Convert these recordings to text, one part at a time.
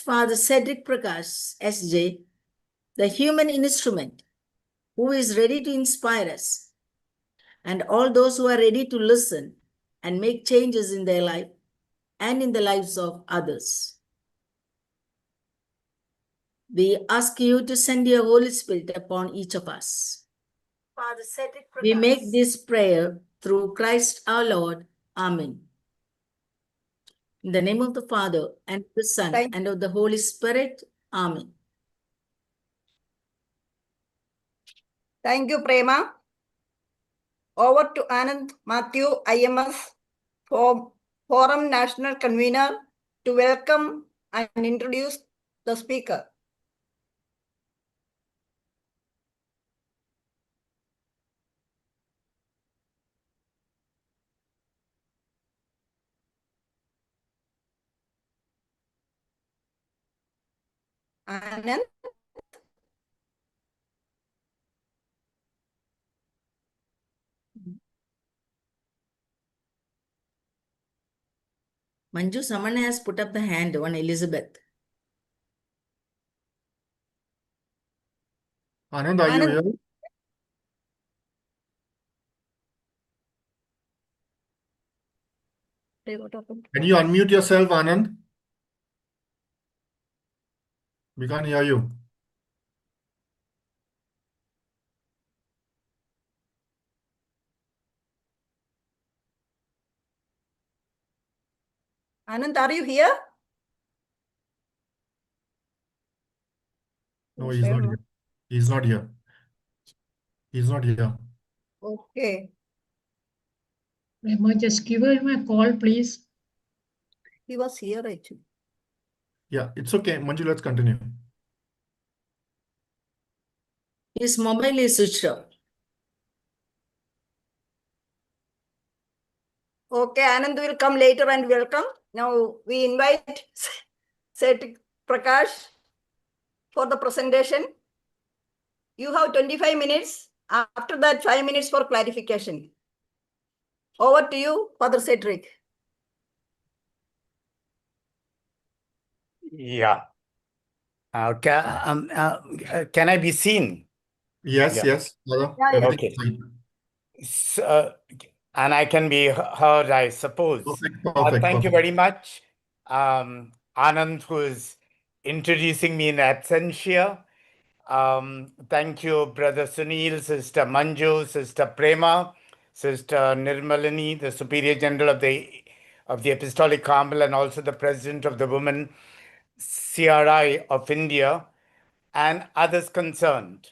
Father Cedric Prakash, SJ, the human instrument who is ready to inspire us, and all those who are ready to listen and make changes in their life and in the lives of others. We ask you to send your Holy Spirit upon each of us. Father Cedric Prakash. We make this prayer through Christ our Lord. Amen. In the name of the Father, and of the Son, and of the Holy Spirit. Amen. Thank you, Prema. Over to Anand Matthew, IMS, Forum National Convener, to welcome and introduce the speaker. Anand. Manju, someone has put up the hand on Elizabeth. Anand, are you here? Can you unmute yourself, Anand? We can't hear you. Anand, are you here? No, he's not here. He's not here. He's not here. Okay. Emma, just give him a call, please. He was here actually. Yeah, it's okay. Manju, let's continue. His mobile is switched off. Okay, Anand will come later and welcome. Now we invite Cedric Prakash for the presentation. You have 25 minutes. After that, 5 minutes for clarification. Over to you, Father Cedric. Yeah. Okay. Can I be seen? Yes, Yeah. yes. Brother. Yeah, yeah. Everything's Okay. fine. So, and I can be heard, I suppose. Perfect, Thank you perfect. very much. Anand, who is introducing me in absentia. Thank you, Brother Sunil, Sister Manju, Sister Prema, Sister Nirmalini, the Superior General of the Apostolic Council, and also the President of the Women CRI of India, and others concerned.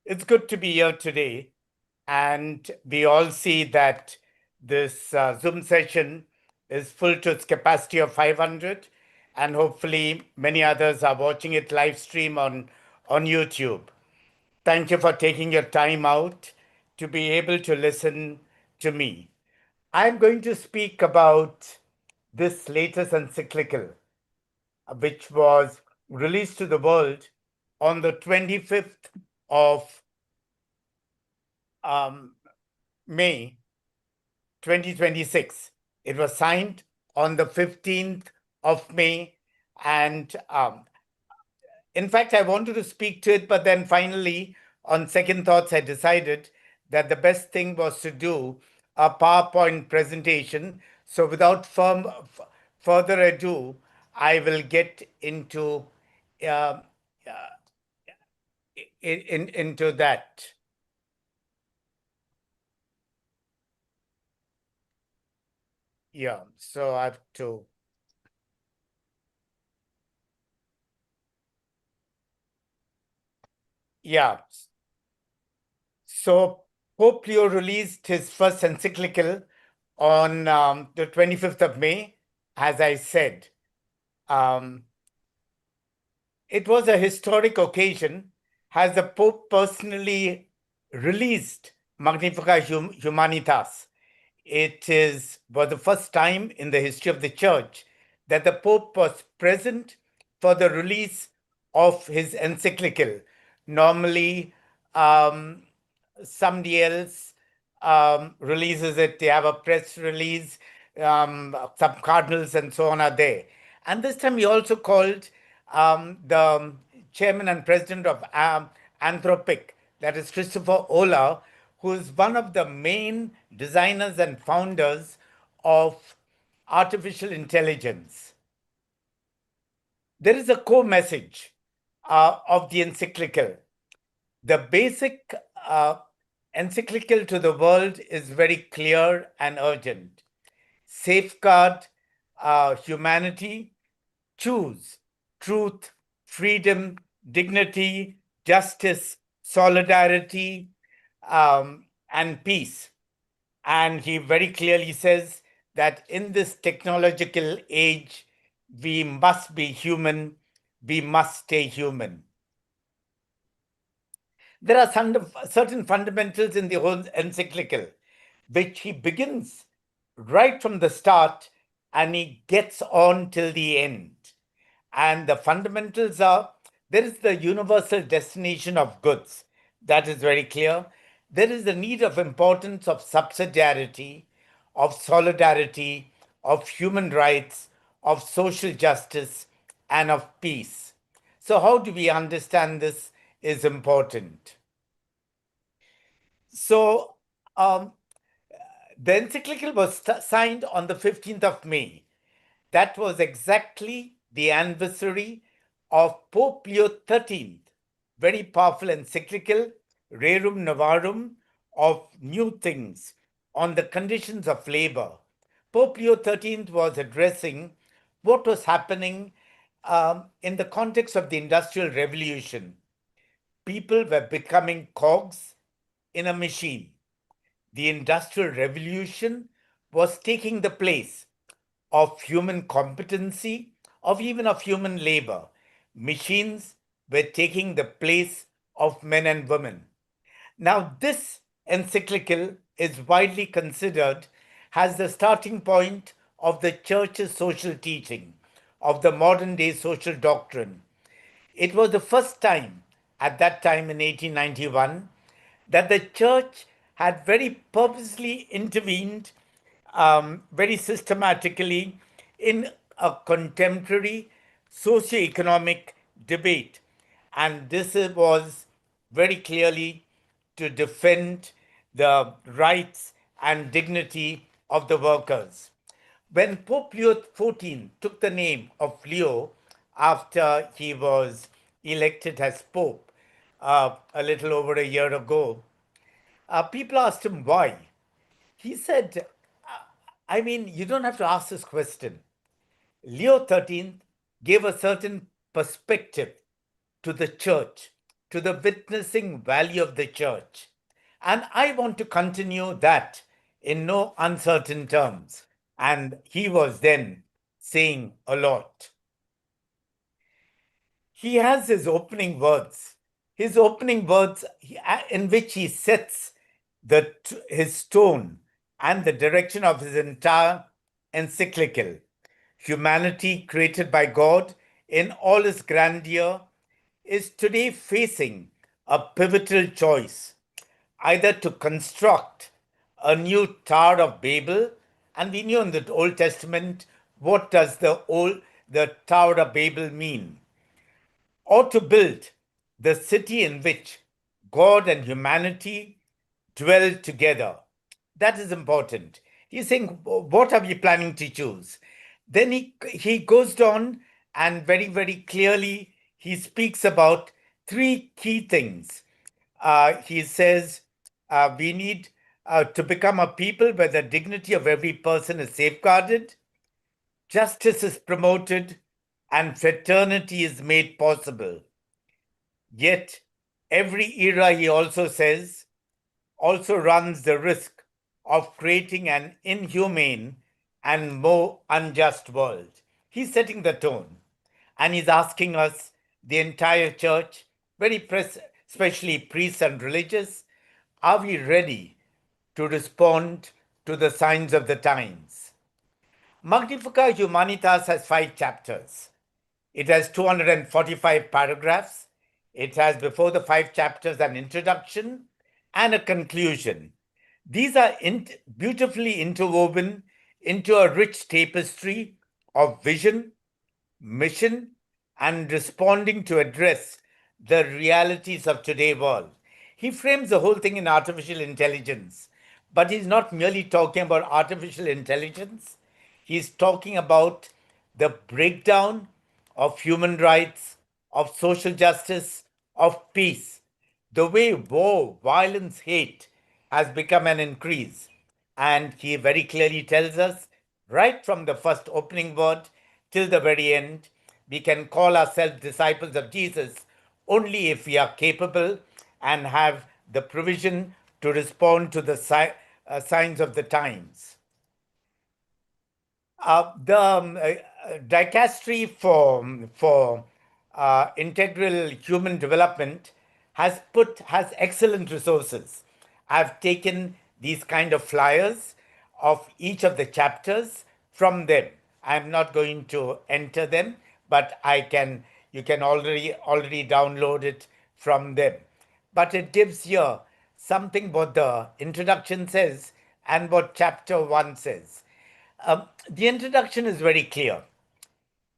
It's good to be here today, and we all see that this Zoom session is full to its capacity of 500, and hopefully many others are watching it live stream on YouTube. Thank you for taking your time out to be able to listen to me. I'm going to speak about this latest encyclical, which was released to the world on the 25th of May 2026. It was signed on the 15th of May. And in fact, I wanted to speak to it, but then finally, on second thoughts, I decided that the best thing was to do a PowerPoint presentation. So without further ado, I will get into into that. Yeah, so I have to. Yeah. So Pope Leo released his first encyclical on the 25th of May, as I said. It was a historic occasion, as the Pope personally released Magnifica Humanitas. It was the first time in the history of the Church that the Pope was present for the release of his encyclical. Normally, somebody else releases it. They have a press release. Some cardinals and so on are there. And this time he also called the chairman and president of Anthropic, that is Christopher Olah, who is one of the main designers and founders of artificial intelligence. There is a core message of the encyclical. The basic encyclical to the world is very clear and urgent. Safeguard humanity, choose truth, freedom, dignity, justice, solidarity, and peace. And he very clearly says that in this technological age, we must be human, we must stay human. There are certain fundamentals in the whole encyclical, which he begins right from the start and he gets on till the end. And the fundamentals are, there is the universal destination of goods. That is very clear. There is the need of importance of subsidiarity, of solidarity, of human rights, of social justice, and of peace. So how do we understand this is important. So the encyclical was signed on the 15th of May. That was exactly the anniversary of Pope Leo XIII, very powerful encyclical, Rerum Novarum, of new things on the conditions of labor. Pope Leo XIII was addressing what was happening in the context of the Industrial Revolution. People were becoming cogs in a machine. The Industrial Revolution was taking the place of human competency, of even of human labor. Machines were taking the place of men and women. Now, this encyclical is widely considered as the starting point of the church's social teaching, of the modern day social doctrine. It was the first time, at that time in 1891, that the church had very purposely intervened very systematically in a contemporary socio-economic debate. And this was very clearly to defend the rights and dignity of the workers. When Pope Leo XIV took the name of Leo after he was elected as Pope a little over a year ago, people asked him why. He said, I mean, you don't have to ask this question. Leo XIII gave a certain perspective to the church, to the witnessing value of the church. And I want to continue that in no uncertain terms. And he was then saying a lot. He has his opening words in which he sets his tone and the direction of his entire encyclical. Humanity created by God in all its grandeur is today facing a pivotal choice, either to construct a new Tower of Babel, and we knew in the Old Testament what does the Tower of Babel mean, or to build the city in which God and humanity dwell together. That is important. He's saying, what are we planning to choose? Then he goes on and very, very clearly he speaks about three key things. He says we need to become a people where the dignity of every person is safeguarded, justice is promoted, and fraternity is made possible. Yet, every era, he also says, also runs the risk of creating an inhumane and more unjust world. He's setting the tone and he's asking us, the entire church, especially priests and religious, are we ready to respond to the signs of the times? Magnifica Humanitas has 5 chapters. It has 245 paragraphs. It has, before the 5 chapters, an introduction and a conclusion. These are beautifully interwoven into a rich tapestry of vision, mission, and responding to address the realities of today's world. He frames the whole thing in artificial intelligence, but he's not merely talking about artificial intelligence. He's talking about the breakdown of human rights, of social justice, of peace, the way war, violence, hate has become an increase. And he very clearly tells us, right from the first opening word till the very end, we can call ourselves disciples of Jesus only if we are capable and have the provision to respond to the signs of the times. The dicastery for integral human development has excellent resources. I've taken these kind of flyers of each of the chapters from them. I'm not going to enter them, but you can already download it from them. But it gives here something what the introduction says and what chapter 1 says. The introduction is very clear.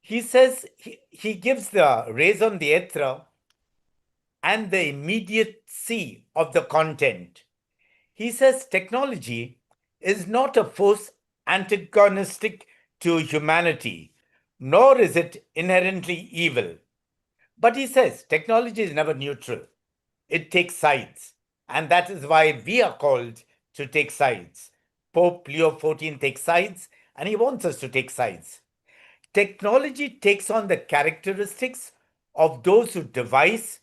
He says, he gives the raison d'etre and the immediacy of the content. He says technology is not a force antagonistic to humanity, nor is it inherently evil. But he says technology is never neutral. It takes sides. And that is why we are called to take sides. Pope Leo XIV takes sides, and he wants us to take sides. Technology takes on the characteristics of those who devise,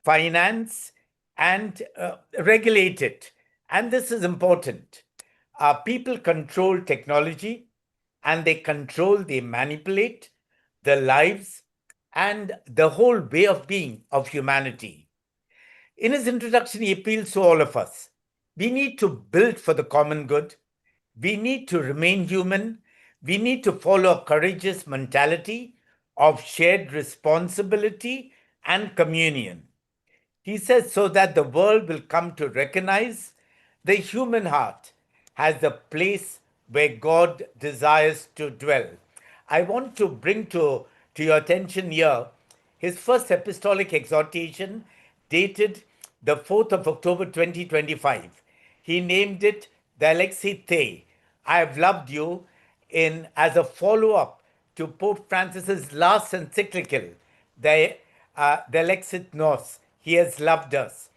finance, and regulate it. And this is important. People control technology, and they manipulate the lives and the whole way of being of humanity. In his introduction, he appeals to all of us. We need to build for the common good. We need to remain human. We need to follow a courageous mentality of shared responsibility and communion. He says, so that the world will come to recognize the human heart as the place where God desires to dwell. I want to bring to your attention here his first apostolic exhortation, dated the 4th of October 2025. He named it the Alexi Te, I have loved you, as a follow-up to Pope Francis's last encyclical, the Alexit Nos, He has loved us.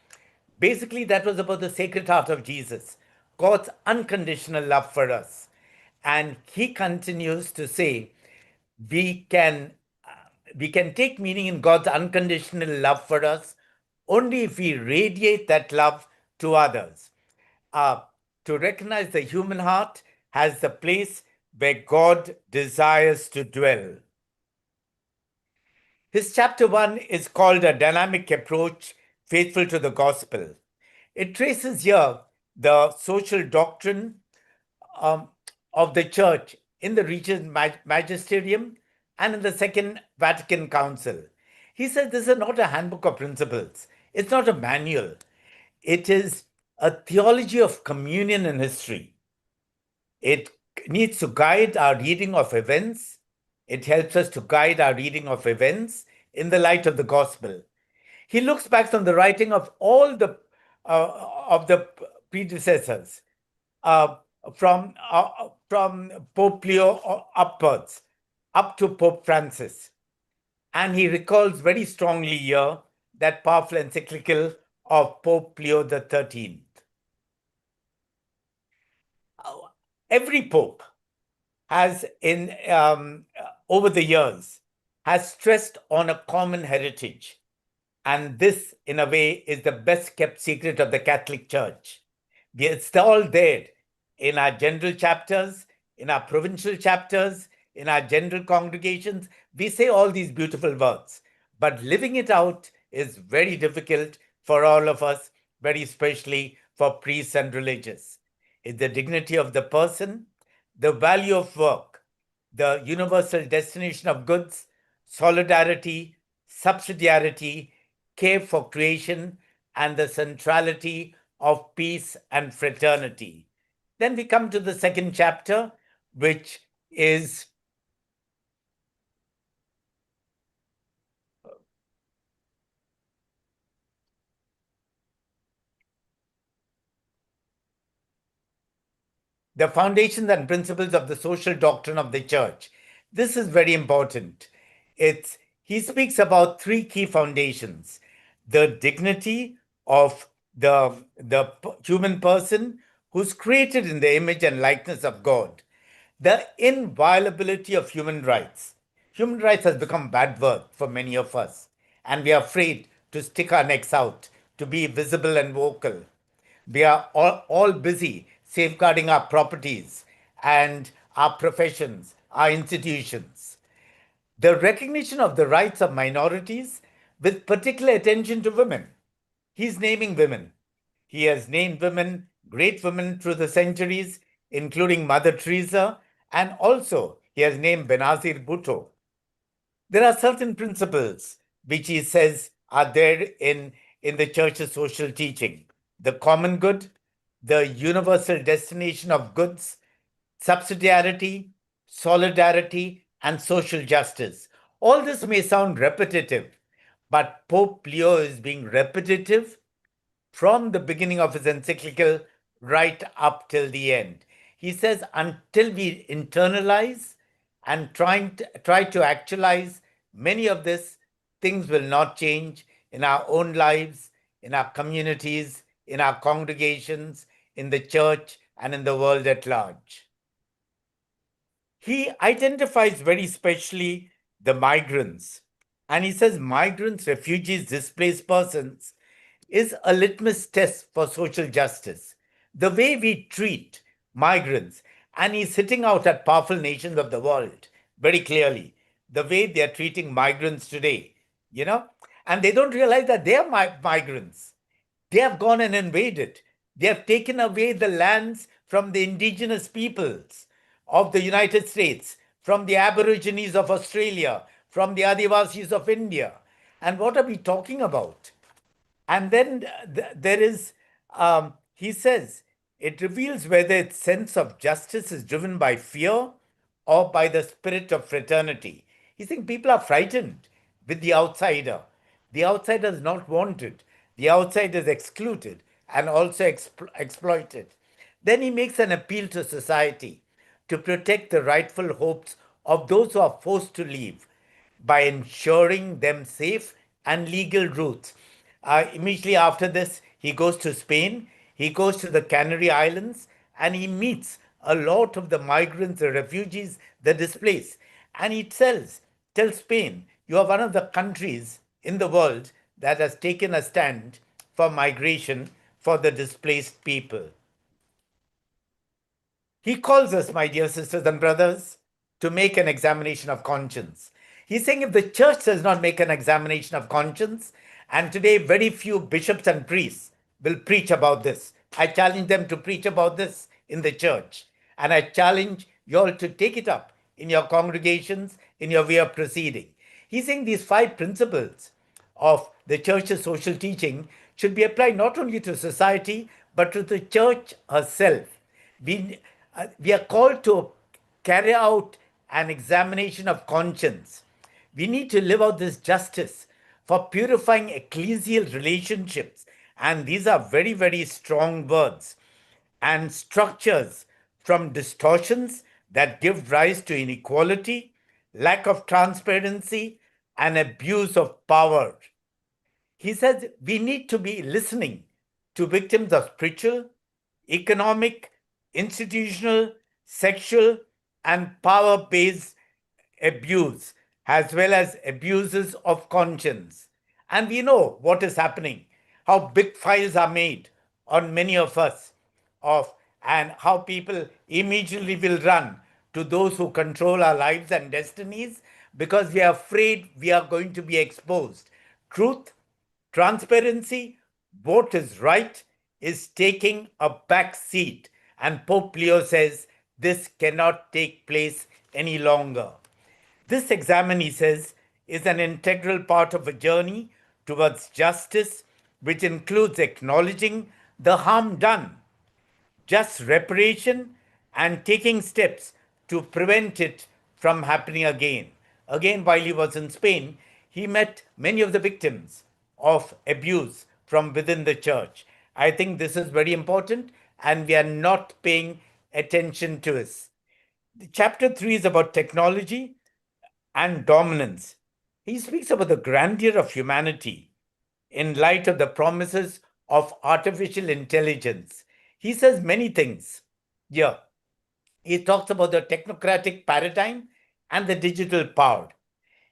Basically, that was about the Sacred Heart of Jesus, God's unconditional love for us. And he continues to say, we can take meaning in God's unconditional love for us only if we radiate that love to others. To recognize the human heart as the place where God desires to dwell. His chapter 1 is called A Dynamic Approach Faithful to the Gospel. It traces here the social doctrine of the Church in the Regent Magisterium and in the Second Vatican Council. He said this is not a handbook of principles. It's not a manual. It is a theology of communion and history. It needs to guide our reading of events. It helps us to guide our reading of events in the light of the gospel. He looks back on the writing of all the predecessors, from Pope Leo upwards, up to Pope Francis. And he recalls very strongly here that powerful encyclical of Pope Leo XIII. Every pope has, over the years, has stressed on a common heritage. And this, in a way, is the best kept secret of the Catholic Church. It's all there in our general chapters, in our provincial chapters, in our general congregations. We say all these beautiful words, but living it out is very difficult for all of us, very especially for priests and religious. It's the dignity of the person, the value of work, the universal destination of goods, solidarity, subsidiarity, care for creation, and the centrality of peace and fraternity. Then we come to the second chapter, which is the foundations and principles of the social doctrine of the church. This is very important. He speaks about three key foundations: the dignity of the human person who's created in the image and likeness of God, the inviolability of human rights. Human rights has become bad word for many of us, and we are afraid to stick our necks out, to be visible and vocal. We are all busy safeguarding our properties and our professions, our institutions. The recognition of the rights of minorities with particular attention to women. He's naming women. He has named women, great women through the centuries, including Mother Teresa, and also he has named Benazir Bhutto. There are certain principles which he says are there in the church's social teaching: the common good, the universal destination of goods, subsidiarity, solidarity, and social justice. All this may sound repetitive, but Pope Leo is being repetitive from the beginning of his encyclical right up till the end. He says, until we internalize and try to actualize many of this, things will not change in our own lives, in our communities, in our congregations, in the church, and in the world at large. He identifies very specially the migrants, and he says migrants, refugees, displaced persons is a litmus test for social justice. The way we treat migrants, and he's hitting out at powerful nations of the world very clearly, the way they are treating migrants today, and they don't realize that they are migrants. They have gone and invaded. They have taken away the lands from the indigenous peoples of the United States, from the Aborigines of Australia, from the Adivasis of India. And what are we talking about? And then there is, he says, it reveals whether its sense of justice is driven by fear or by the spirit of fraternity. He's saying people are frightened with the outsider. The outsider is not wanted. The outsider is excluded and also exploited. Then he makes an appeal to society to protect the rightful hopes of those who are forced to leave by ensuring them safe and legal routes. Immediately after this, he goes to Spain, he goes to the Canary Islands, and he meets a lot of the migrants, the refugees, the displaced. And he tells Spain, you are one of the countries in the world that has taken a stand for migration for the displaced people. He calls us, my dear sisters and brothers, to make an examination of conscience. He's saying if the church does not make an examination of conscience, and today very few bishops and priests will preach about this. I challenge them to preach about this in the church. And I challenge you all to take it up in your congregations, in your way of proceeding. He's saying these 5 principles of the church's social teaching should be applied not only to society, but to the church herself. We are called to carry out an examination of conscience. We need to live out this justice for purifying ecclesial relationships. And these are very, very strong words and structures from distortions that give rise to inequality, lack of transparency, and abuse of power. He says we need to be listening to victims of spiritual, economic, institutional, sexual, and power-based abuse, as well as abuses of conscience. And we know what is happening, how big files are made on many of us, and how people immediately will run to those who control our lives and destinies because we are afraid we are going to be exposed. Truth, transparency, what is right is taking a back seat. And Pope Leo says this cannot take place any longer. This examen, he says, is an integral part of a journey towards justice, which includes acknowledging the harm done, just reparation, and taking steps to prevent it from happening again. Again, while he was in Spain, he met many of the victims of abuse from within the church. I think this is very important, and we are not paying attention to us. Chapter 3 is about technology and dominance. He speaks about the grandeur of humanity in light of the promises of artificial intelligence. He says many things. Yeah. He talks about the technocratic paradigm and the digital power.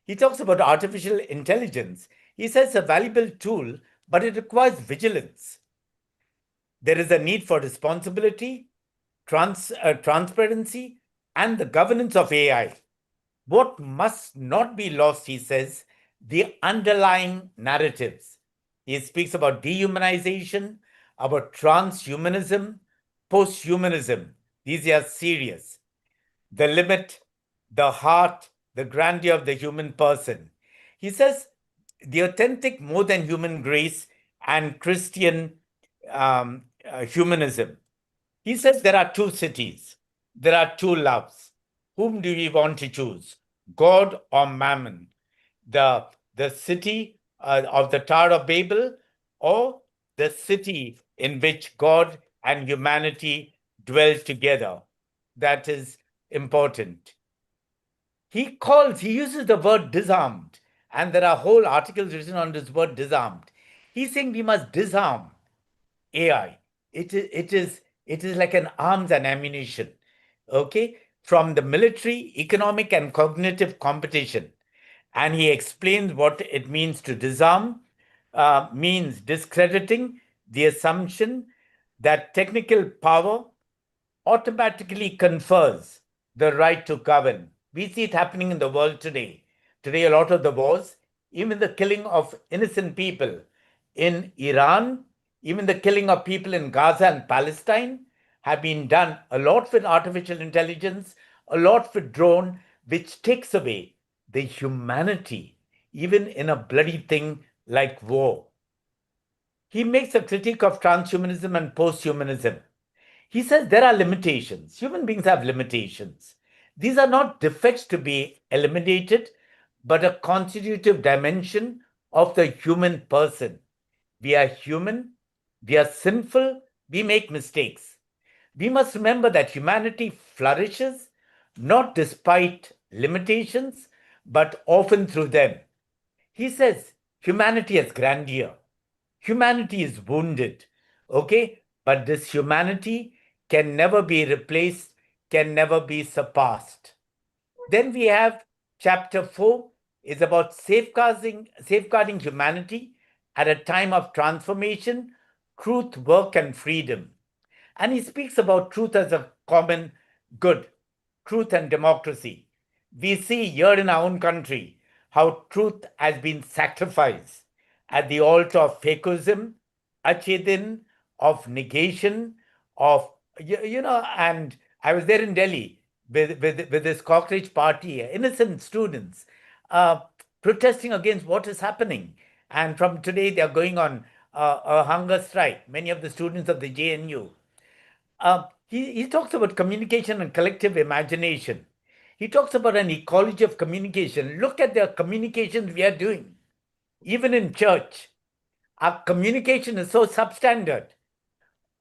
He talks about artificial intelligence. He says it's a valuable tool, but it requires vigilance. There is a need for responsibility, transparency, and the governance of AI. What must not be lost, he says, the underlying narratives. He speaks about dehumanization, about transhumanism, posthumanism. These are serious. The limit, the heart, the grandeur of the human person. He says the authentic more than human grace and Christian humanism. He says there are two cities, there are two loves. Whom do we want to choose, God or Mammon? The city of the Tower of Babel, or the city in which God and humanity dwell together? That is important. He uses the word disarmed, and there are whole articles written on this word disarmed. He's saying we must disarm AI. It is like an arms and ammunition, okay, from the military, economic, and cognitive competition. And he explains what it means to disarm, means discrediting the assumption that technical power automatically confers the right to govern. We see it happening in the world today. Today, a lot of the wars, even the killing of innocent people in Iran, even the killing of people in Gaza and Palestine, have been done a lot with artificial intelligence, a lot with drone, which takes away the humanity, even in a bloody thing like war. He makes a critique of transhumanism and posthumanism. He says there are limitations. Human beings have limitations. These are not defects to be eliminated, but a constitutive dimension of the human person. We are human, we are sinful, we make mistakes. We must remember that humanity flourishes not despite limitations, but often through them. He says humanity has grandeur. Humanity is wounded, okay? But this humanity can never be replaced, can never be surpassed. Then we have chapter 4 is about safeguarding humanity at a time of transformation, truth, work, and freedom. And he speaks about truth as a common good, truth and democracy. We see here in our own country how truth has been sacrificed at the altar of fakeism, achedin, of negation, of, and I was there in Delhi with this cockroach party, innocent students protesting against what is happening. And from today, they are going on a hunger strike, many of the students of the JNU. He talks about communication and collective imagination. He talks about an ecology of communication. Look at the communications we are doing. Even in church, our communication is so substandard.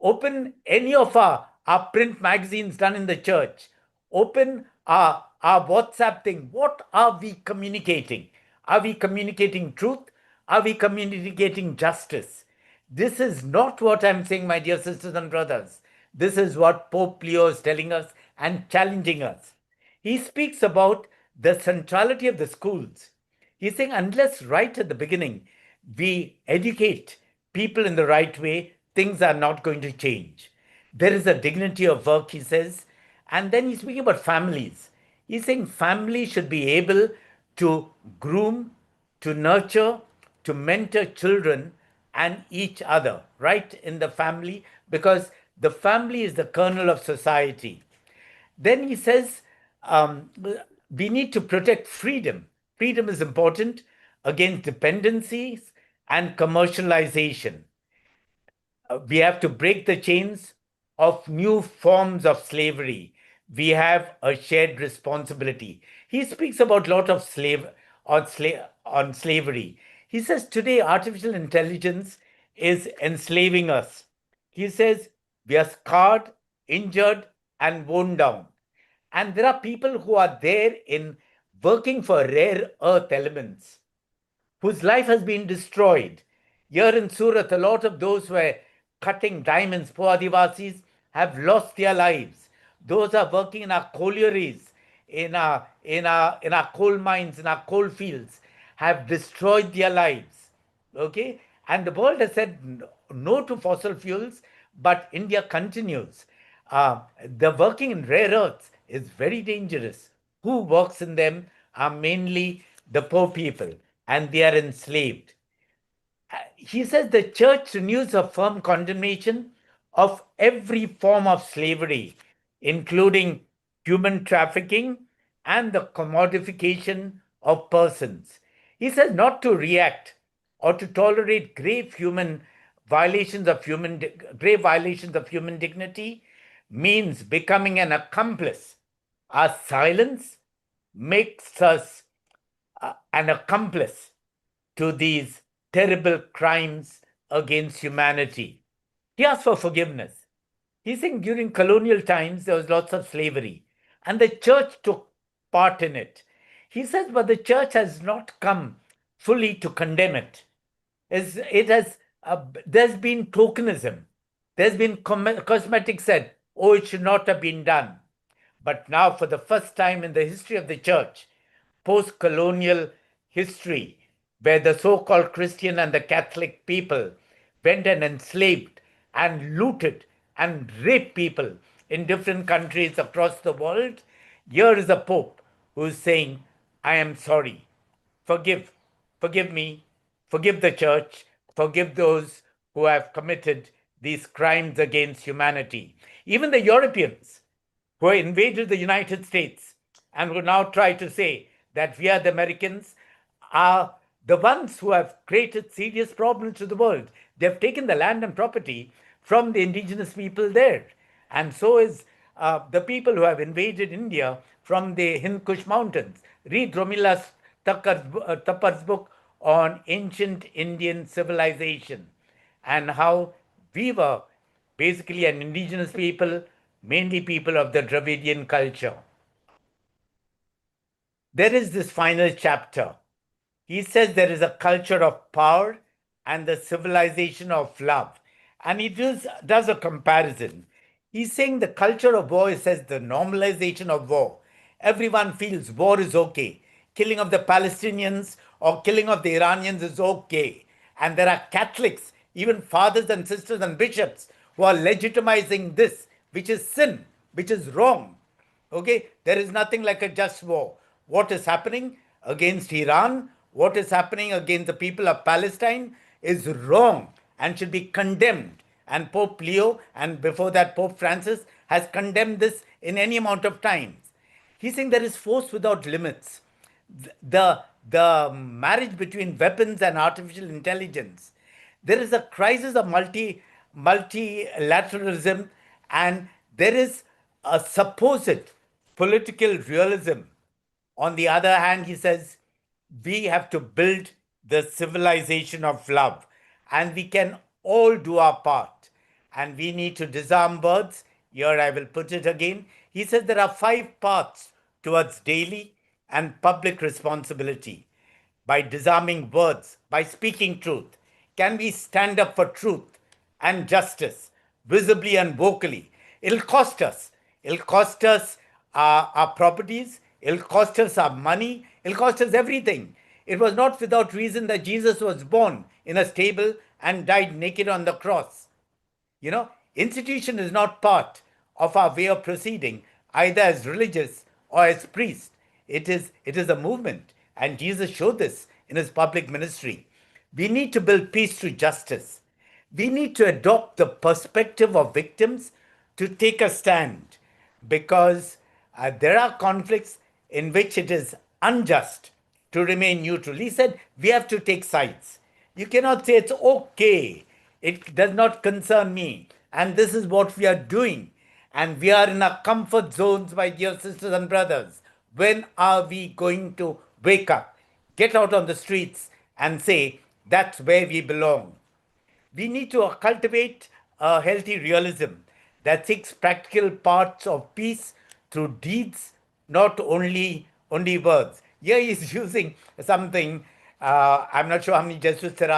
Open any of our print magazines done in the church. Open our WhatsApp thing. What are we communicating? Are we communicating truth? Are we communicating justice? This is not what I'm saying, my dear sisters and brothers. This is what Pope Leo is telling us and challenging us. He speaks about the centrality of the schools. He's saying, unless right at the beginning we educate people in the right way, things are not going to change. There is a dignity of work, he says. And then he's speaking about families. He's saying families should be able to groom, to nurture, to mentor children and each other, right in the family, because the family is the kernel of society. Then he says we need to protect freedom. Freedom is important against dependencies and commercialization. We have to break the chains of new forms of slavery. We have a shared responsibility. He speaks about a lot of on slavery. He says today artificial intelligence is enslaving us. He says we are scarred, injured, and worn down. And there are people who are there in working for rare earth elements, whose life has been destroyed. Here in Surat, a lot of those who were cutting diamonds, poor Adivasis, have lost their lives. Those are working in our collieries, in our coal mines, in our coal fields, have destroyed their lives. Okay? And the world has said no to fossil fuels, but India continues. The working in rare earths is very dangerous. Who works in them are mainly the poor people, and they are enslaved. He says the church renews a firm condemnation of every form of slavery, including human trafficking and the commodification of persons. He says not to react or to tolerate grave violations of human dignity means becoming an accomplice. Our silence makes us an accomplice to these terrible crimes against humanity. He asked for forgiveness. He's saying during colonial times there was lots of slavery, and the church took part in it. He says, but the church has not come fully to condemn it. There's been tokenism. There's been cosmetic said, oh, it should not have been done. But now, for the first time in the history of the church, post colonial history, where the so called Christian and the Catholic people went and enslaved and looted and raped people in different countries across the world, here is a Pope who is saying, I am sorry. Forgive me, forgive the church, forgive those who have committed these crimes against humanity. Even the Europeans who invaded the United States and who now try to say that we are the Americans are the ones who have created serious problems to the world. They have taken the land and property from the indigenous people there. And so is the people who have invaded India from the Hind Kush mountains. Read Romila Thappar's book on ancient Indian civilization and how we were basically an indigenous people, mainly people of the Dravidian culture. There is this final chapter. He says there is a culture of power and the civilization of love. And he does a comparison. He's saying the culture of war says the normalization of war. Everyone feels war is okay. Killing of the Palestinians or killing of the Iranians is okay. And there are Catholics, even fathers and sisters and bishops, who are legitimizing this, which is sin, which is wrong. Okay, there is nothing like a just war. What is happening against Iran, what is happening against the people of Palestine is wrong and should be condemned. And Pope Leo, and before that Pope Francis, has condemned this in any amount of times. He's saying there is force without limits. The marriage between weapons and artificial intelligence. There is a crisis of multilateralism, and there is a supposed political realism. On the other hand, he says, we have to build the civilization of love, and we can all do our part. And we need to disarm words. Here I will put it again. He says there are 5 paths towards daily and public responsibility. By disarming words, by speaking truth, can we stand up for truth and justice visibly and vocally? It'll cost us. It'll cost us our properties. It'll cost us our money. It'll cost us everything. It was not without reason that Jesus was born in a stable and died naked on the cross. You know, institution is not part of our way of proceeding, either as religious or as priest. It is a movement, and Jesus showed this in his public ministry. We need to build peace through justice. We need to adopt the perspective of victims to take a stand, because there are conflicts in which it is unjust to remain neutral. He said we have to take sides. You cannot say it's okay, it does not concern me, and this is what we are doing. And we are in our comfort zones, my dear sisters and brothers. When are we going to wake up, get out on the streets, and say that's where we belong? We need to cultivate a healthy realism. that seeks practical parts of peace through deeds, not only words. Here he's using something, I'm not sure how many Jesuits there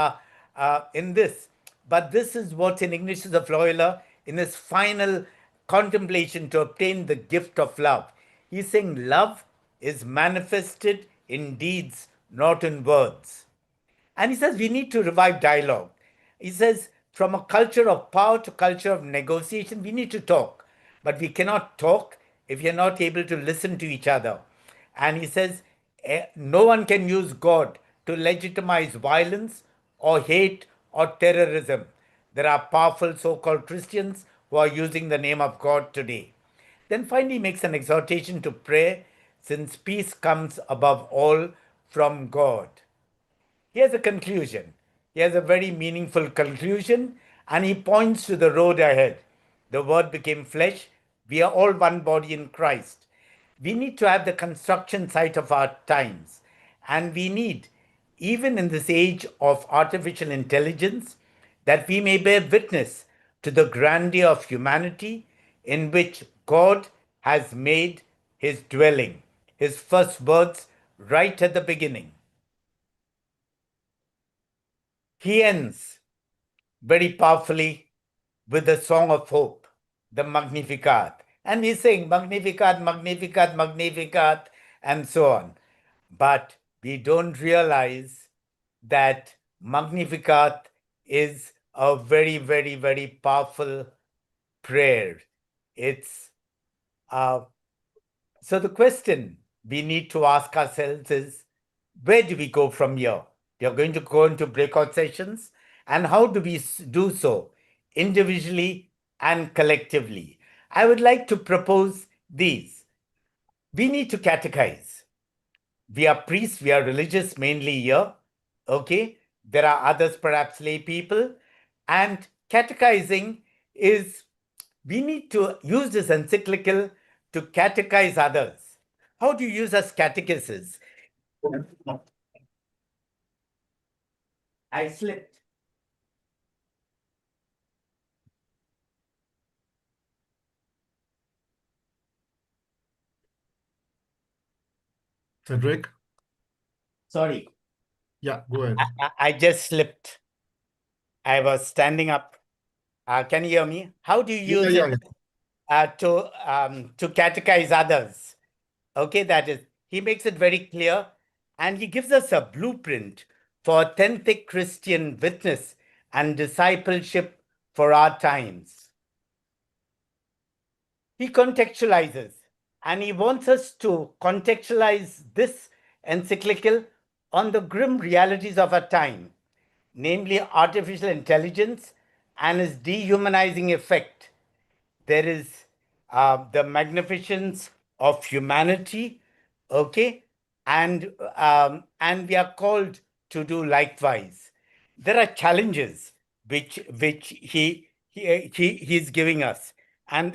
are in this, but this is what St. Ignatius of Loyola, in his final contemplation to obtain the gift of love, he's saying love is manifested in deeds, not in words. And he says we need to revive dialogue. He says from a culture of power to culture of negotiation, we need to talk. But we cannot talk if you're not able to listen to each other. And he says no one can use God to legitimize violence or hate or terrorism. There are powerful so-called Christians who are using the name of God today. Then finally makes an exhortation to pray, since peace comes above all from God. Here's a conclusion. Here's a very meaningful conclusion, and he points to the road ahead. The Word became flesh. We are all one body in Christ. We need to have the construction site of our times, and we need, even in this age of artificial intelligence, that we may bear witness to the grandeur of humanity in which God has made his dwelling. His first words right at the beginning. He ends very powerfully with the song of hope, the Magnificat. And he's saying Magnificat, Magnificat, Magnificat, and so on. But we don't realize that Magnificat is a very, very, very powerful prayer. It's so the question we need to ask ourselves is, where do we go from here? We are going to go into breakout sessions, and how do we do so individually and collectively? I would like to propose these. We need to catechize. We are priests, we are religious mainly here, okay? There are others, perhaps lay people, and catechizing is, we need to use this encyclical to catechize others. How do you use as catechesis? I slipped. Cedric? Sorry, Yeah, go ahead. I just slipped. I was standing up. Can you hear me? How do you use Yeah, it yeah. to catechize others? Okay, that is, he makes it very clear, and he gives us a blueprint for authentic Christian witness and discipleship for our times. He contextualizes, and he wants us to contextualize this encyclical on the grim realities of our time, namely artificial intelligence and its dehumanizing effect. There is the magnificence of humanity, okay, and we are called to do likewise. There are challenges which he's giving us, and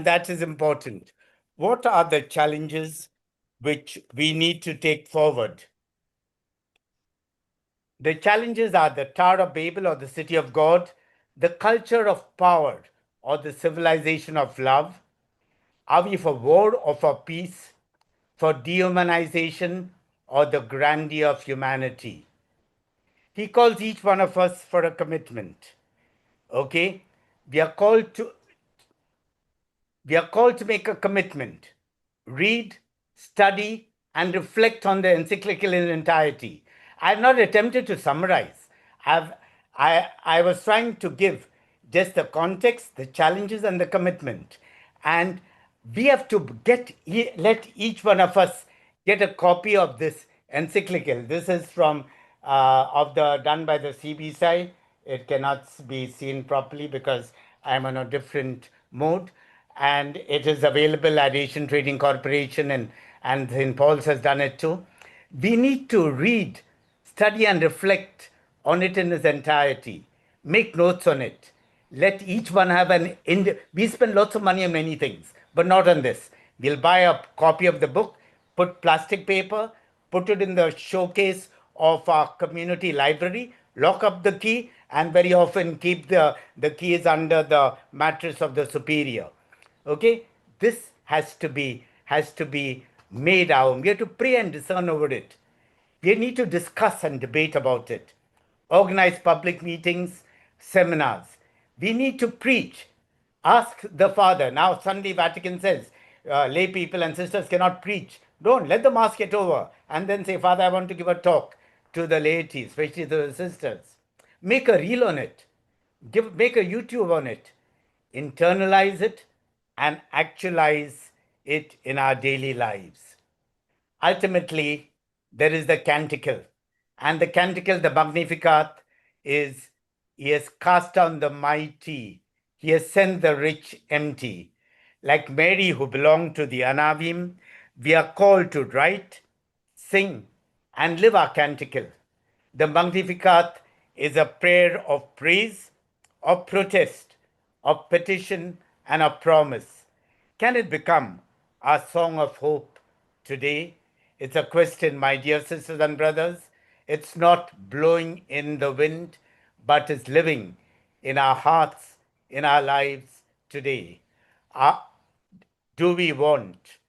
that is important. What are the challenges which we need to take forward? The challenges are the Tower of Babel or the City of God, the culture of power or the civilization of love. Are we for war or for peace, for dehumanization or the grandeur of humanity? He calls each one of us for a commitment. Okay? We are called to make a commitment. Read, study, and reflect on the encyclical in entirety. I've not attempted to summarize. I was trying to give just the context, the challenges, and the commitment. And we have to let each one of us get a copy of this encyclical. This is from done by the CBSI. It cannot be seen properly because I'm on a different mode, and it is available at Asian Trading Corporation, and St. Paul's has done it too. We need to read, study, and reflect on it in its entirety. Make notes on it. Let each one have we spend lots of money on many things, but not on this. We'll buy a copy of the book, put plastic paper, put it in the showcase of our community library, lock up the key, and very often keep the keys under the mattress of the superior. Okay, this has to be made out. We have to pray and discern over it. We need to discuss and debate about it. Organize public meetings, seminars. We need to preach. Ask the Father. Now, suddenly Vatican says lay people and sisters cannot preach. Don't let the Mass get over and then say, Father, I want to give a talk to the laity, especially the sisters. Make a reel on it. Make a YouTube on it. Internalize it and actualize it in our daily lives. Ultimately, there is the canticle. And the canticle, the Magnificat, is He has cast down the mighty, He has sent the rich empty. Like Mary, who belonged to the Anavim, we are called to write, sing, and live our canticle. The Magnificat is a prayer of praise, of protest, of petition, and of promise. Can it become our song of hope today? It's a question, my dear sisters and brothers. It's not blowing in the wind, but is living in our hearts, in our lives today. Do we want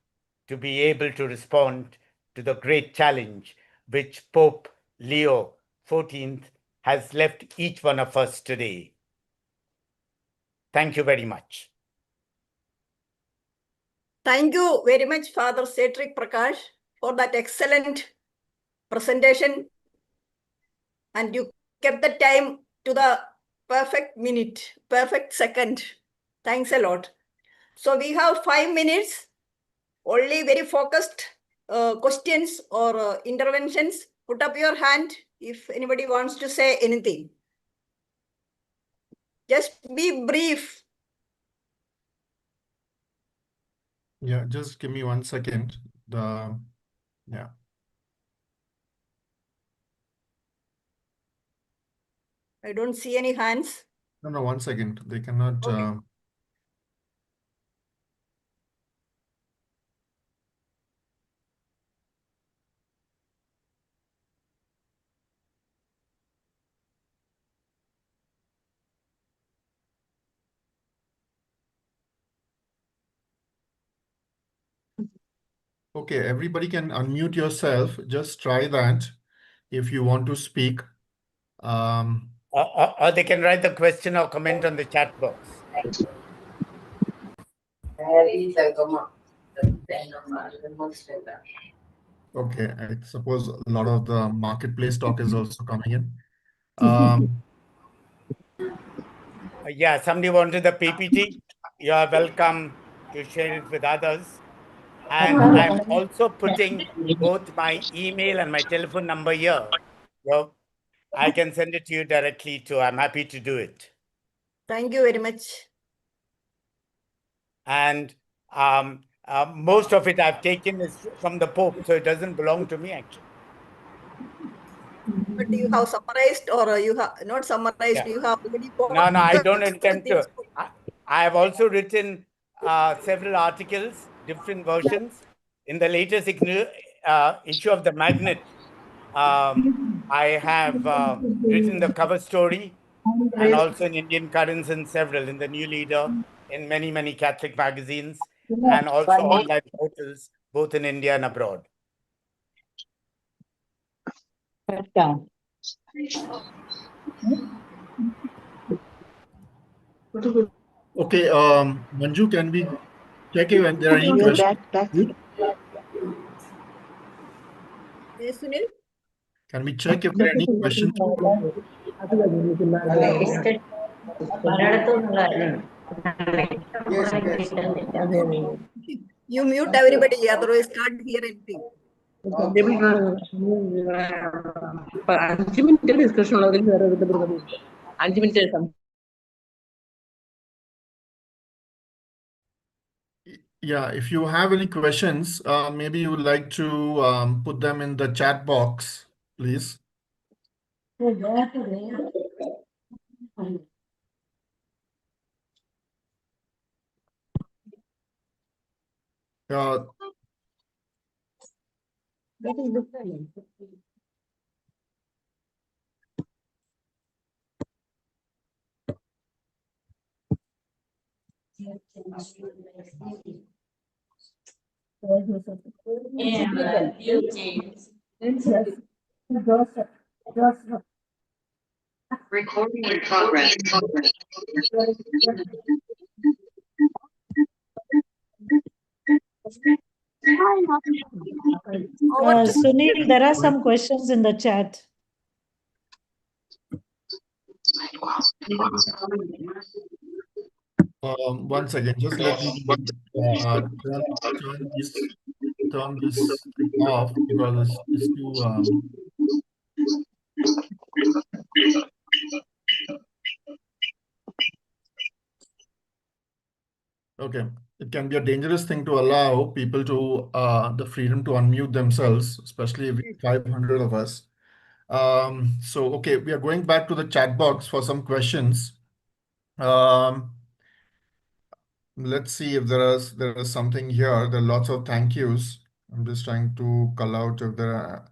to be able to respond to the great challenge which Pope Leo XIV has left each one of us today? Thank you very much. Thank you very much, Father Cedric Prakash, for that excellent presentation. And you kept the time to the perfect minute, perfect second. Thanks a lot. So we have 5 minutes, only very focused questions or interventions. Put up your hand if anybody wants to say anything. Just be brief. Yeah, just give me 1 second. Yeah. I don't see any hands. No, 1 second. They cannot. Okay. Okay, everybody can unmute yourself. Just try that if you want to speak. Or they can write the question or comment on the chat box. Okay, I suppose a lot of the marketplace talk is also coming in. Yeah, somebody wanted the PPT. You are welcome to share it with others. And I'm also putting both my email and my telephone number here. So I can send it to you directly too. I'm happy to do it. Thank you very much. And most of it I've taken is from the Pope, so it doesn't belong to me actually. But you have summarized or you have not summarized, Yeah. you have already No, I don't focused the intend to. things. I have also written several articles, different versions. In the latest issue of the Magnet, I have written the cover story and also in Indian Currents and several in the New Leader, in many, many Catholic magazines, and also online portals, both in India and abroad. Okay, Manju, can we check if there are any questions? Yes, Sunil? Can we check if there are any questions? You mute everybody, otherwise can't hear anything. Yeah, if you have any questions, maybe you would like to put them in the chat box, please. Uh, Recording in progress. Over to Sunil, there are some questions in the chat. One second, just let me turn this thing off because it's too. Okay, it can be a dangerous thing to allow people to the freedom to unmute themselves, especially if we 500 of us. So okay, we are going back to the chat box for some questions. Let's see if there is something here. There are lots of thank yous. I'm just trying to call out if there are.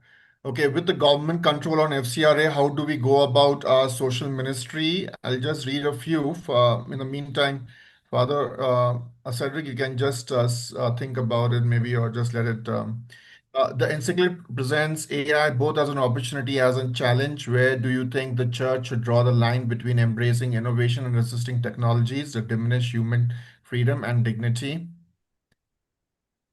Okay, with the government control on FCRA, how do we go about our social ministry? I'll just read a few. In the meantime, Father Cedric, you can just think about it maybe, or just let it. The encyclical presents AI both as an opportunity as a challenge. Where do you think the church should draw the line between embracing innovation and resisting technologies that diminish human freedom and dignity?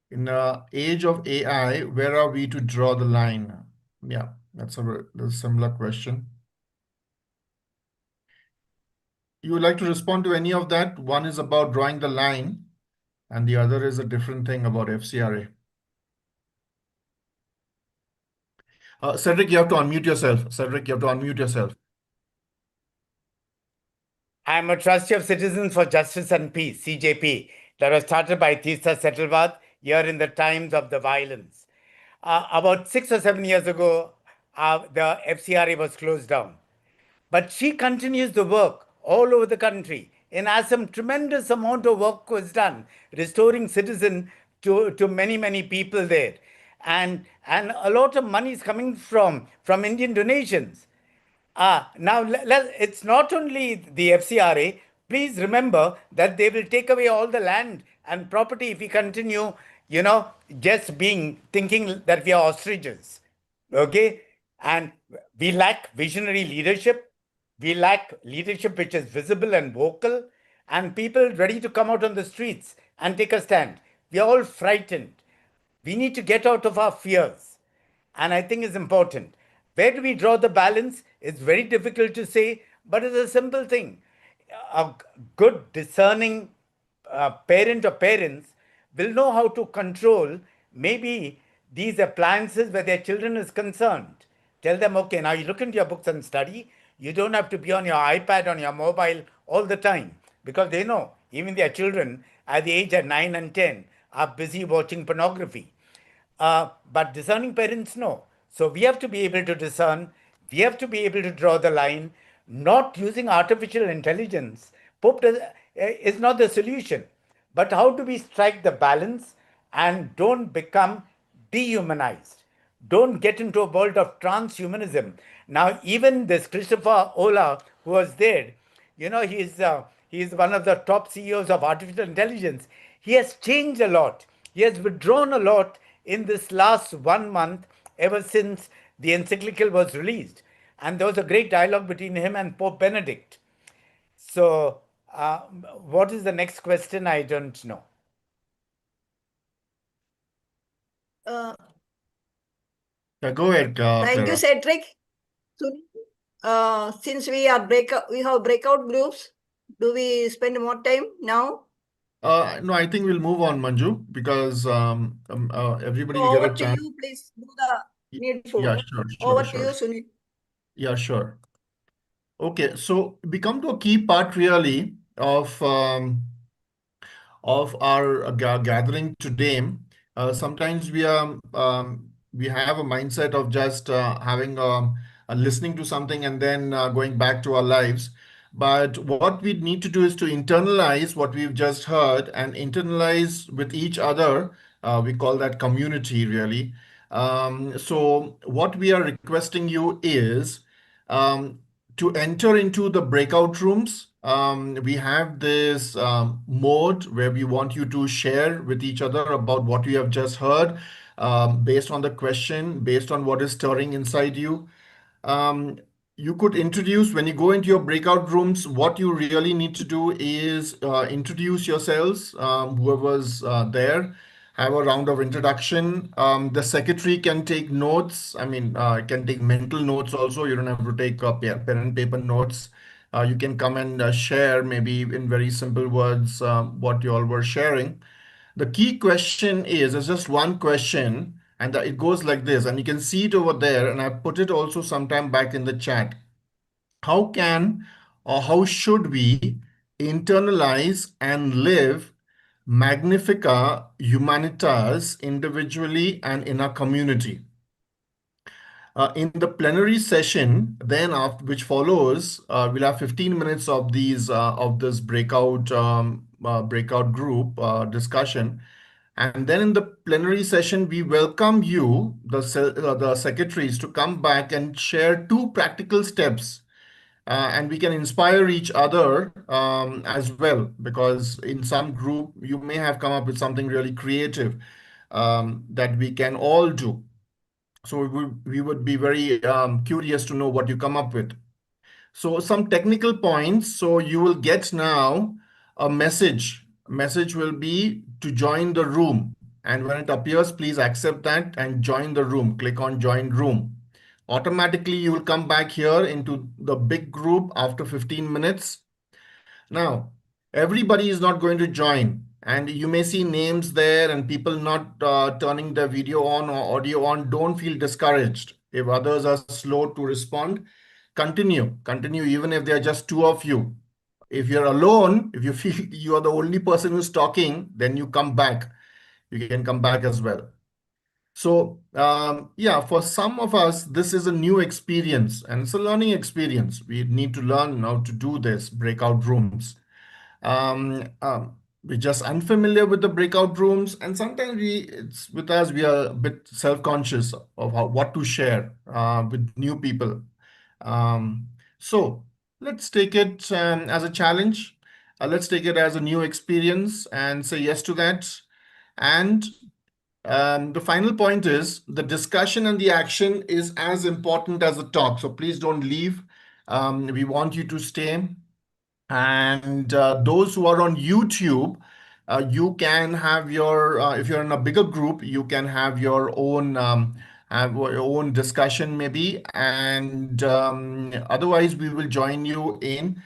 In the age of AI, where are we to draw the line? Yeah, that's a similar question. You would like to respond to any of that? One is about drawing the line, and the other is a different thing about FCRA. Cedric, you have to unmute yourself. Cedric, you have to unmute yourself. I'm a trustee of Citizens for Justice and Peace, CJP, that was started by Tisa Setalvad here in the times of the violence. About 6 or 7 years ago, the FCRA was closed down. But she continues the work all over the country. And as some tremendous amount of work was done, restoring citizen to many, many people there. And a lot of money is coming from Indian donations. Now, it's not only the FCRA. Please remember that they will take away all the land and property if we continue, just thinking that we are ostriches. Okay? And we lack visionary leadership. We lack leadership which is visible and vocal, and people ready to come out on the streets and take a stand. We are all frightened. We need to get out of our fears. And I think it's important. Where do we draw the balance? It's very difficult to say, but it's a simple thing. A good discerning parent or parents will know how to control maybe these appliances where their children is concerned. Tell them, okay, now you look into your books and study. You don't have to be on your iPad, on your mobile all the time, because they know even their children at the age of 9 and 10 are busy watching pornography. But discerning parents know. So we have to be able to discern. We have to be able to draw the line, not using artificial intelligence. Pope is not the solution. But how do we strike the balance and don't become dehumanized? Don't get into a world of transhumanism. Now, even this Christopher Ola, who was there, he's one of the top CEOs of artificial intelligence. He has changed a lot. He has withdrawn a lot in this last 1 month ever since the encyclical was released. And there was a great dialogue between him and Pope Benedict. So, what is the next question? I don't know. Yeah, go ahead, Thank you, Clara. Cedric. Since we have breakout groups, do we spend more time now? No, I think we'll move on, Manju, because everybody will Over get a to chance. you, please do the needful. Yeah, sure, Over sure, to you, sure. Sunil. Yeah, sure. Okay, so we come to a key part really of our gathering today. Sometimes we have a mindset of just having listening to something and then going back to our lives. But what we need to do is to internalize what we've just heard and internalize with each other. We call that community, really. So what we are requesting you is to enter into the breakout rooms, we have this mode where we want you to share with each other about what you have just heard, based on the question, based on what is stirring inside you. Um, you could introduce, when you go into your breakout rooms, what you really need to do is introduce yourselves, whoever's there, have a round of introduction. The secretary can take notes. I mean, can take mental notes also. You don't have to take pen and paper notes. You can come and share, maybe in very simple words, what you all were sharing. The key question is, it's just one question, and it goes like this, and you can see it over there, and I put it also sometime back in the chat. How can or how should we internalize and live Magnifica Humanitas individually and in our community? In the plenary session, then after, which follows, we'll have 15 minutes of this breakout group discussion, and then in the plenary session, we welcome you, the secretaries, to come back and share two practical steps, and we can inspire each other as well, because in some group you may have come up with something really creative that we can all do. So we would be very curious to know what you come up with. So some technical points. So you will get now a message. Message will be to join the room. And when it appears, please accept that and join the room. Click on join room. Automatically, you will come back here into the big group after 15 minutes. Now, everybody is not going to join, and you may see names there and people not turning their video on or audio on. Don't feel discouraged. If others are slow to respond, continue, even if there are just two of you. If you're alone, if you feel you are the only person who's talking, then you come back. You can come back as well. So, yeah, for some of us, this is a new experience and it's a learning experience. We need to learn how to do this breakout rooms. We're just unfamiliar with the breakout rooms, and sometimes it's with us, we are a bit self-conscious of what to share with new people. So let's take it as a challenge. Let's take it as a new experience and say yes to that. And the final point is the discussion and the action is as important as the talk. So please don't leave. We want you to stay. And those who are on YouTube, you can have if you're in a bigger group, you can have your own discussion maybe. And otherwise, we will join you in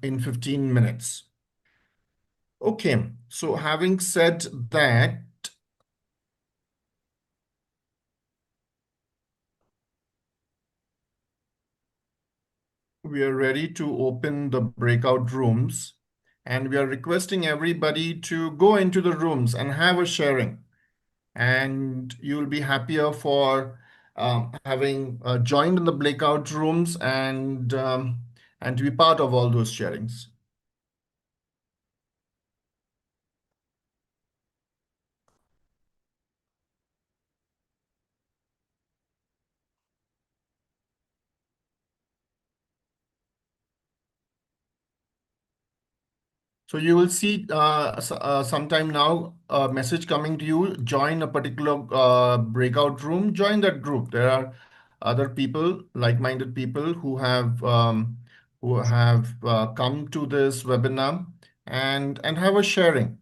15 minutes. Okay, so having said that, we are ready to open the breakout rooms, and we are requesting everybody to go into the rooms and have a sharing. And you'll be happier for having joined in the breakout rooms and to be part of all those sharings. So you will see sometime now a message coming to you, join a particular breakout room, join that group. There are other people, like-minded people who have come to this webinar and have a sharing.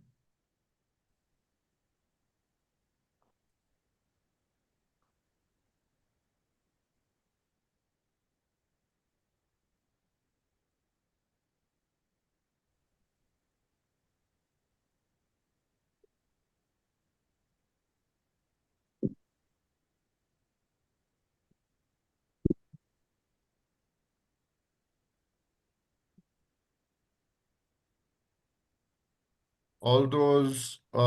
All those who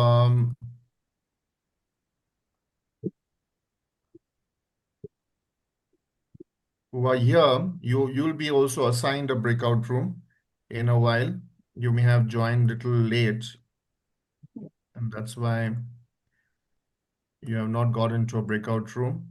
are here, you'll be also assigned a breakout room in a while. You may have joined a little late, and that's why you have not got into a breakout room.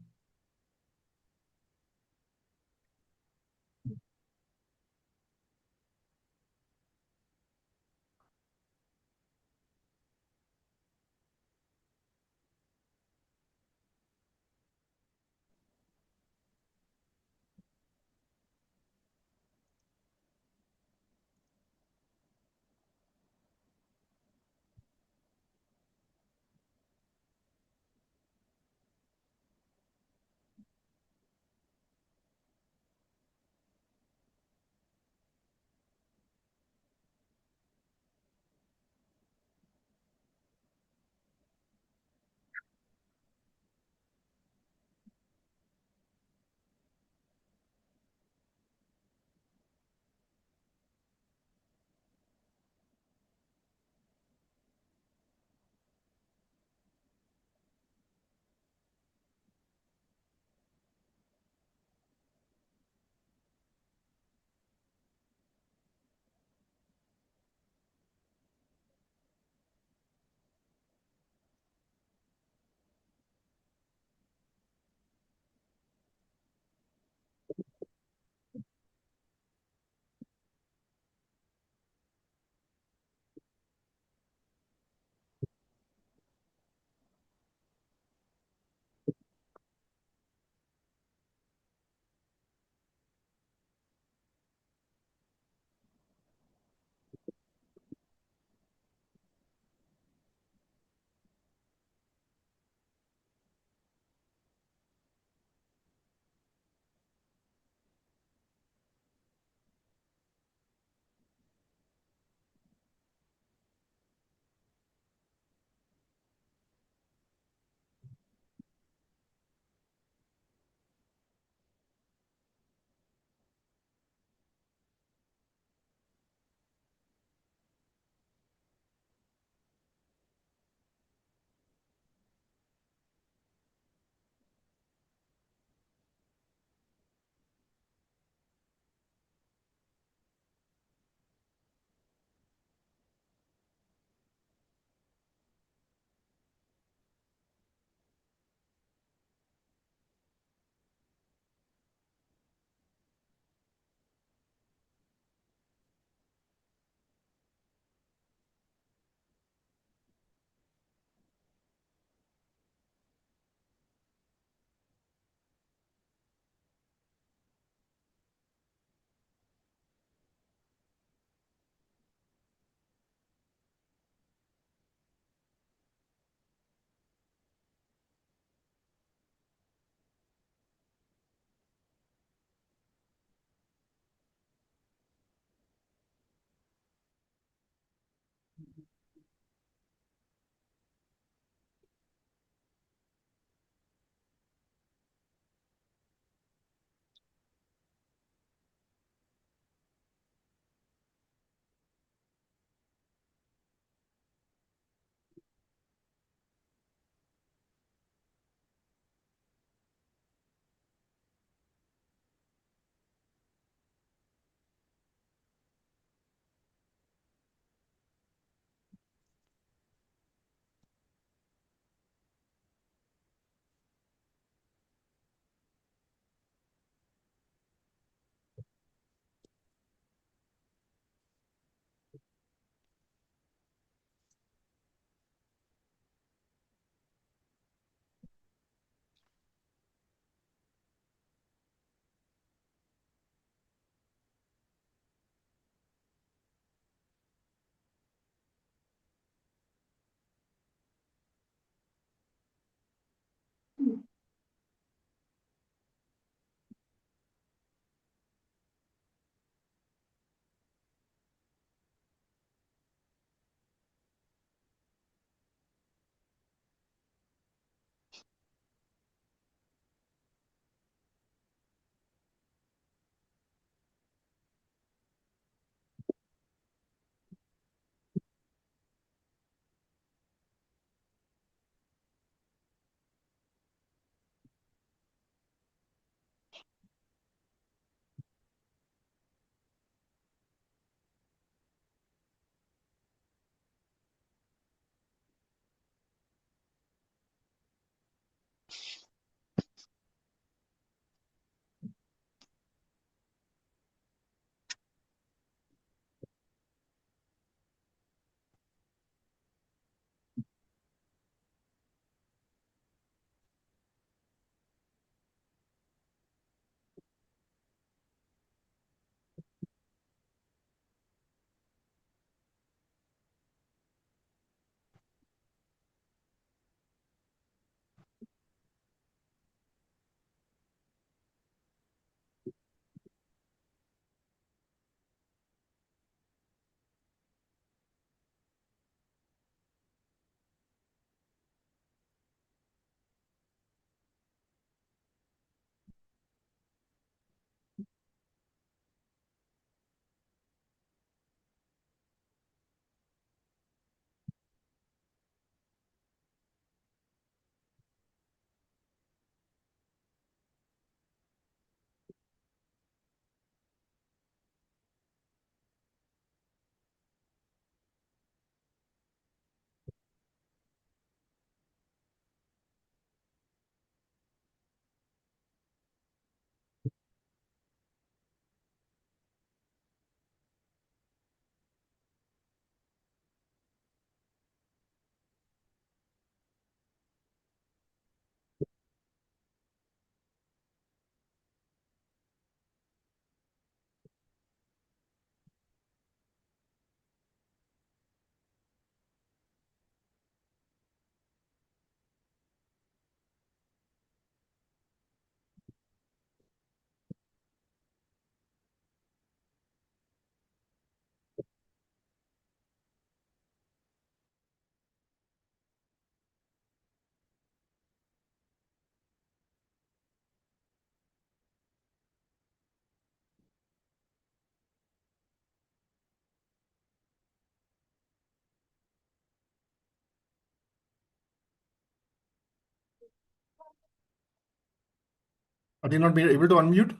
Are they not being able to unmute?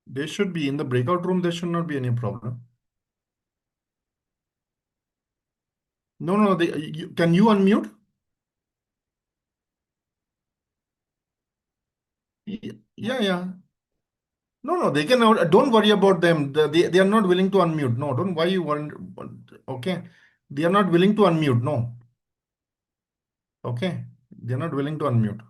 They should be in the breakout room. There should not be any problem. No. Can you unmute? Yeah. No. They can. Don't worry about them. They are not willing to unmute. No. Don't. Why you want? Okay. They are not willing to unmute. No. Okay. They are not willing to unmute.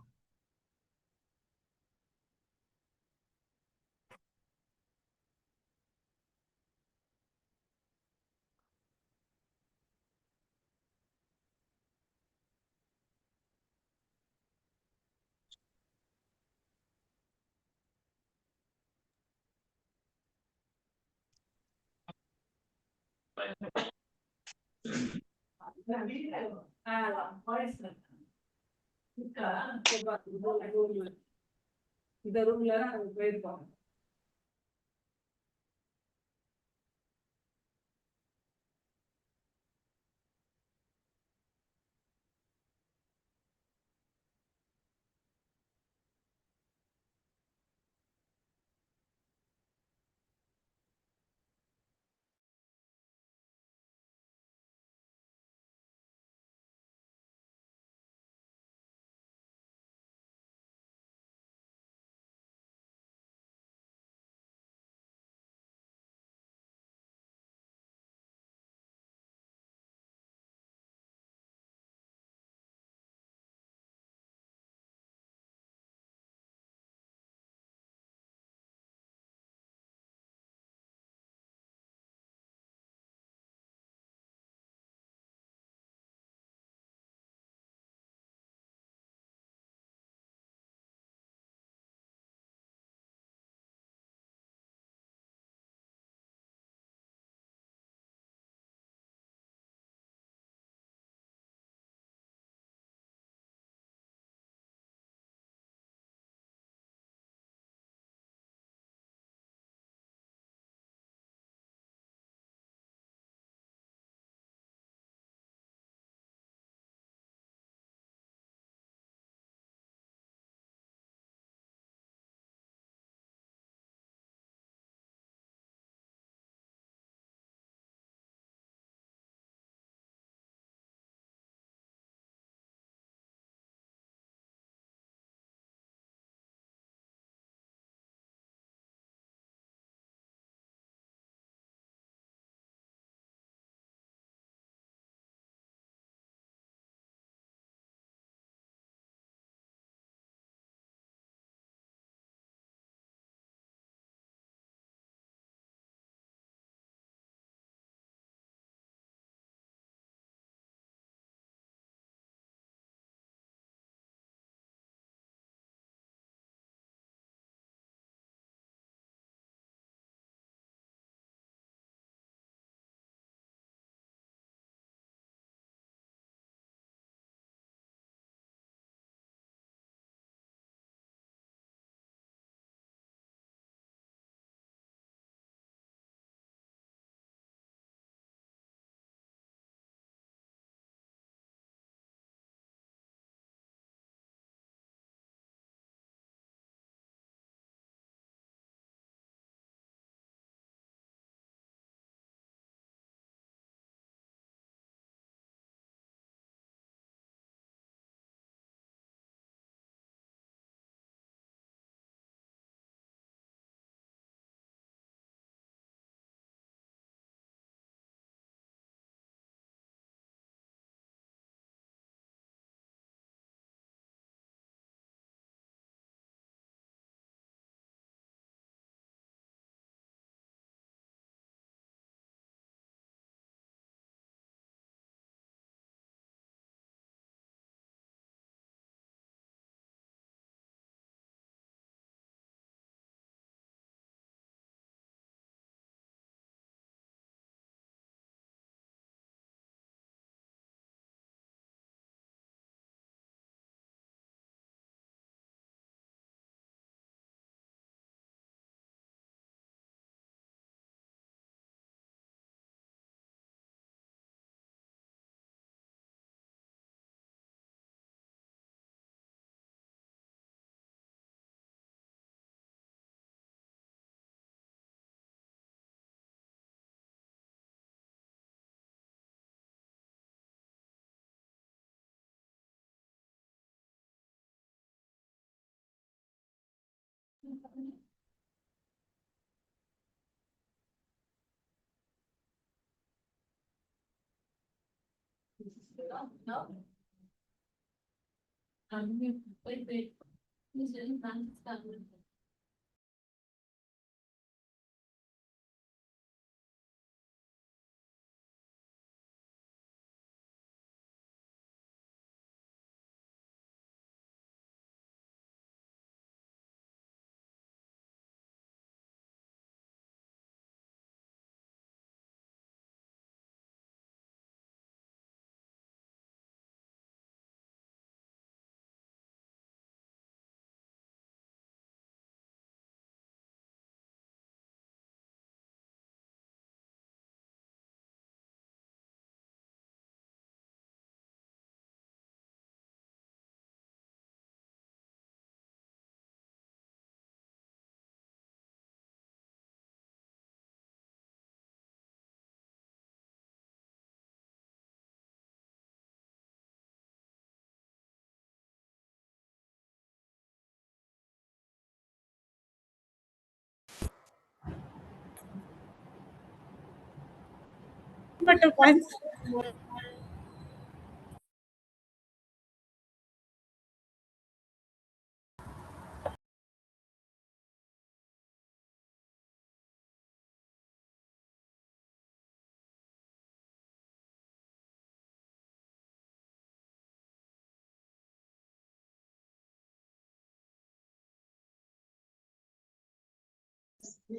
But once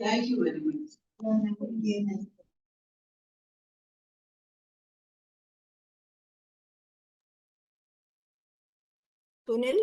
Thank you very much. Sunil?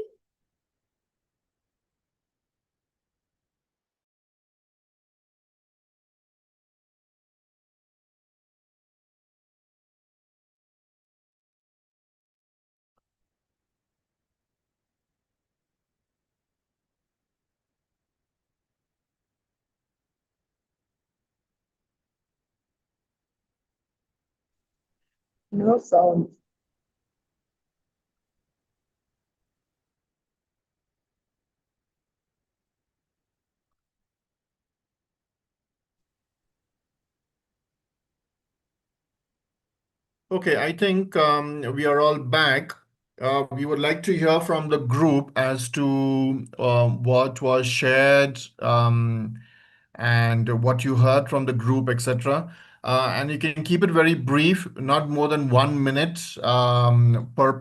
No sound. Okay, I think we are all back. We would like to hear from the group as to what was shared and what you heard from the group, etc. And you can keep it very brief, not more than 1 minute per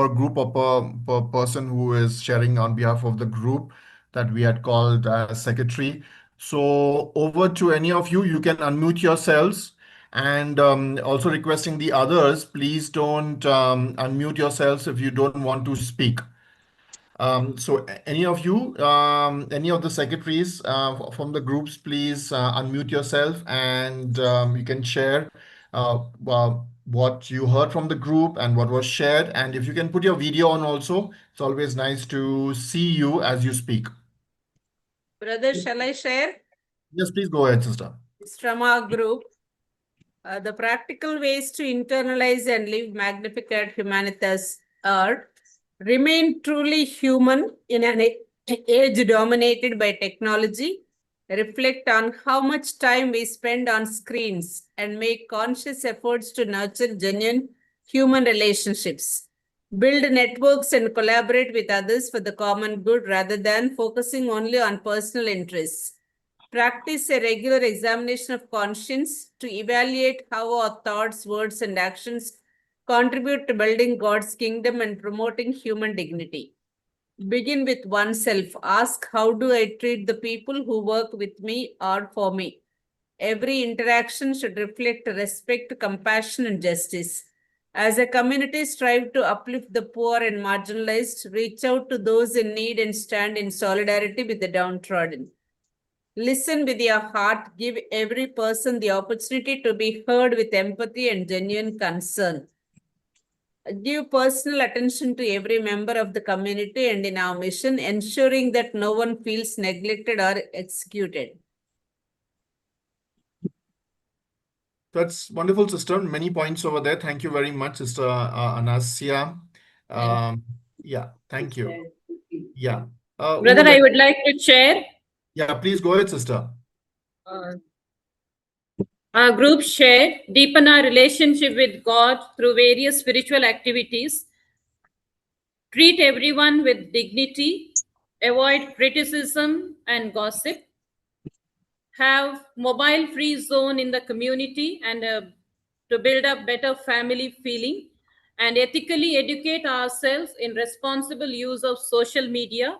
group or per person who is sharing on behalf of the group that we had called as secretary. So over to any of you, you can unmute yourselves. And also requesting the others, please don't unmute yourselves if you don't want to speak. So any of you, any of the secretaries from the groups, please unmute yourself and you can share what you heard from the group and what was shared. And if you can put your video on also, it's always nice to see you as you speak. Brother, shall I share? Yes, please go ahead, sister. It's from our group. The practical ways to internalize and live Magnifica at Humanitas are remain truly human in an age dominated by technology, reflect on how much time we spend on screens, and make conscious efforts to nurture genuine human relationships. Build networks and collaborate with others for the common good rather than focusing only on personal interests. Practice a regular examination of conscience to evaluate how our thoughts, words, and actions contribute to building God's kingdom and promoting human dignity. Begin with oneself. Ask, how do I treat the people who work with me or for me? Every interaction should reflect respect, compassion, and justice. As a community, strive to uplift the poor and marginalized, reach out to those in need, and stand in solidarity with the downtrodden. Listen with your heart. Give every person the opportunity to be heard with empathy and genuine concern. Give personal attention to every member of the community and in our mission, ensuring that no one feels neglected or executed. That's wonderful, sister. Many points over there. Thank you very much, Sister Anasia. Yeah, thank you. Yeah. Who Brother, would I like- would like to share. Yeah, please go ahead, sister. Our group share, deepen our relationship with God through various spiritual activities, treat everyone with dignity, avoid criticism and gossip, have mobile free zone in the community and to build up better family feeling, and ethically educate ourselves in responsible use of social media,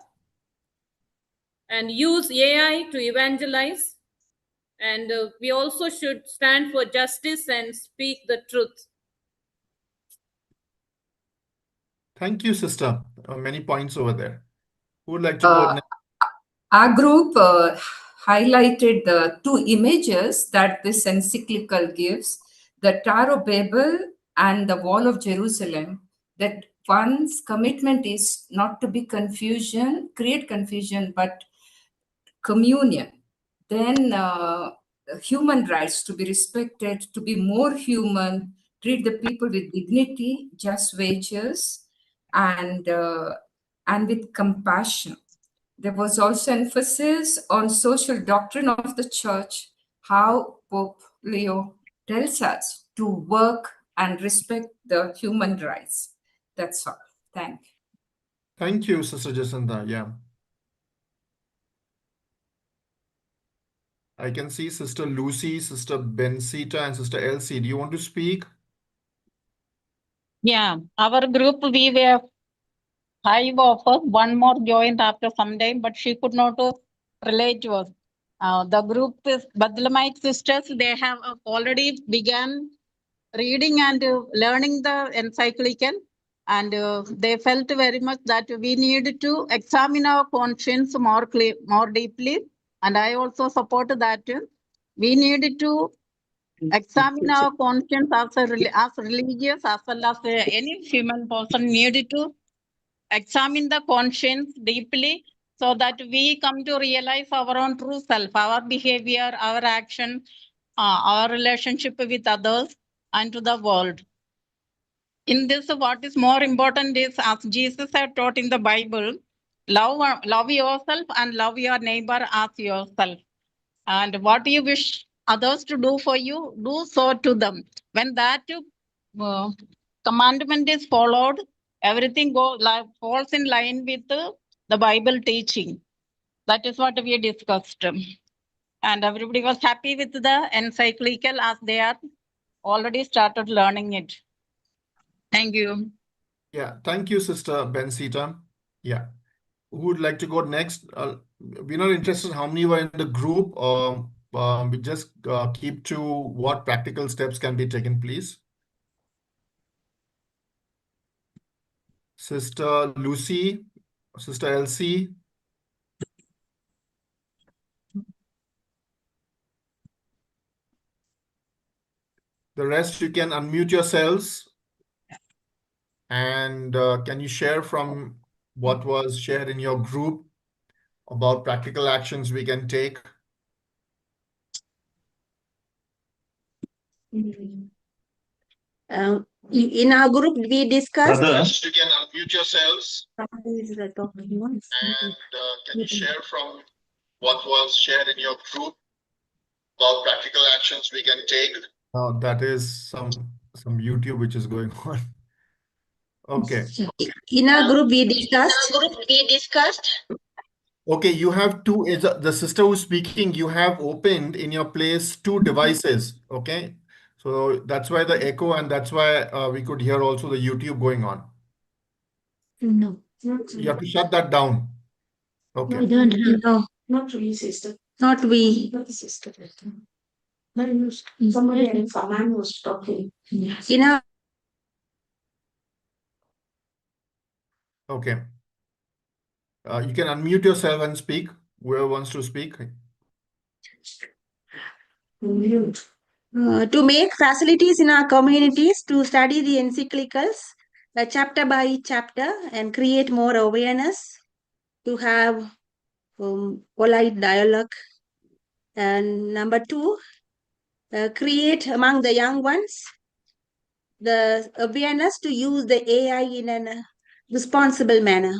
and use AI to evangelize. And we also should stand for justice and speak the truth. Thank you, sister. Many points over there. Who would like to go next? Our group highlighted the two images that this encyclical gives, the Tower of Babel and the Wall of Jerusalem, that one's commitment is not to be create confusion, but communion. Then human rights to be respected, to be more human, treat the people with dignity, just wages, and with compassion. There was also emphasis on social doctrine of the church, how Pope Leo tells us to work and respect the human rights. That's all. Thank you. Thank you, Sister Jacinta. Yeah. I can see Sister Lucy, Sister Bencita, and Sister Elsie. Do you want to speak? Yeah, our group, we were 5 of us. One more joined after some time, but she could not relate to us. The group is Badlamite sisters. They have already began reading and learning the encyclical, and they felt very much that we need to examine our conscience more deeply. And I also support that we need to examine our conscience as religious as well as any human person needed to examine the conscience deeply so that we come to realize our own true self, our behavior, our action, our relationship with others and to the world. In this, what is more important is, as Jesus had taught in the Bible, love yourself and love your neighbor as yourself. And what you wish others to do for you, do so to them. When that commandment is followed, everything falls in line with the Bible teaching. That is what we discussed. And everybody was happy with the encyclical as they are already started learning it. Thank you. Yeah, thank you, Sister Bencita. Yeah. Who would like to go next? We're not interested how many were in the group. We just keep to what practical steps can be taken, please. Sister Lucy, Sister Elsie. The rest, you can unmute yourselves. And can you share from what was shared in your group about practical actions we can take? In our group, we discussed. Brothers, you can unmute yourselves. Somebody is talking. And can you share from what was shared in your group about practical actions we can take? That is some YouTube which is going on. Okay. In our group, we discussed. Okay, you have two, the sister who's speaking, you have opened in your place two devices. Okay. So that's why the echo, and that's why we could hear also the YouTube going on. No, You have to shut that down. Okay. No, not we, sister. Not we. Not the sister. Somebody else, a man was talking. In our Okay. You can unmute yourself and speak. Whoever wants to speak. to make facilities in our communities to study the encyclicals, chapter by chapter, and create more awareness, to have polite dialogue. And number two, create among the young ones the awareness to use the AI in a responsible manner.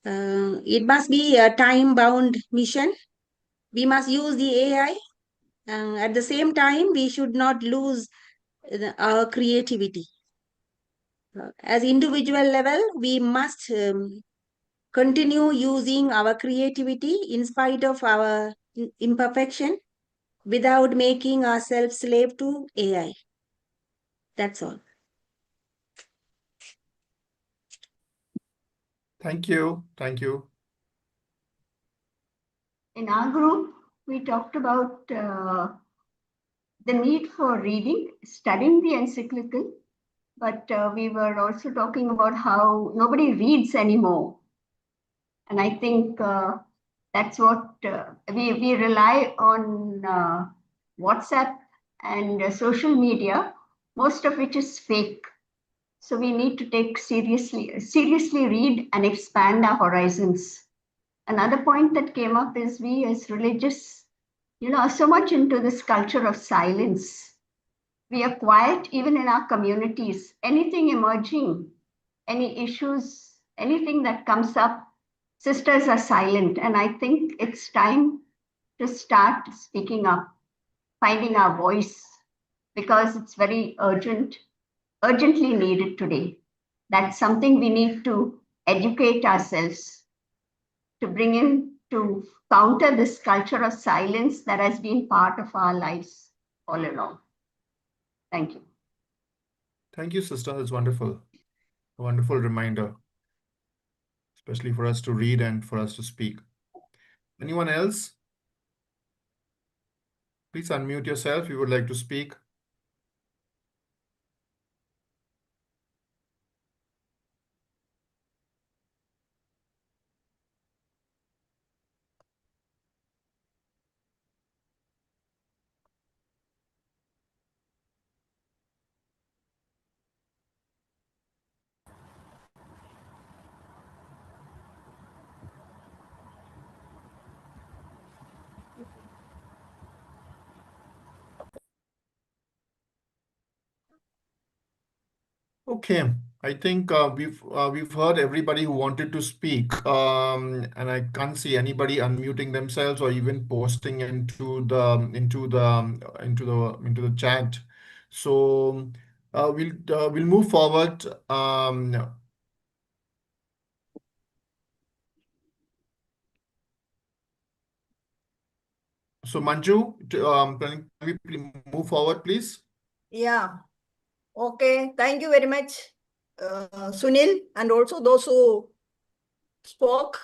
It must be a time-bound mission. We must use the AI. At the same time, we should not lose our creativity. As individual level, we must continue using our creativity in spite of our imperfection without making ourselves slave to AI. That's all. Thank you. Thank you. In our group, we talked about the need for reading, studying the encyclical, but we were also talking about how nobody reads anymore. And I think that's what we rely on WhatsApp and social media, most of which is fake. So we need to take seriously read and expand our horizons. Another point that came up is we as religious, are so much into this culture of silence. We are quiet even in our communities. Anything emerging, any issues, anything that comes up, sisters are silent. And I think it's time to start speaking up, finding our voice, because it's very urgently needed today. That's something we need to educate ourselves to bring in to counter this culture of silence that has been part of our lives all along. Thank you. Thank you, sister. It's wonderful. A wonderful reminder, especially for us to read and for us to speak. Anyone else? Please unmute yourself if you would like to speak. Okay, I think we've heard everybody who wanted to speak, and I can't see anybody unmuting themselves or even posting into the chat. So we'll move forward. So Manju, can we move forward, please? Yeah. Okay. Thank you very much, Sunil, and also those who spoke.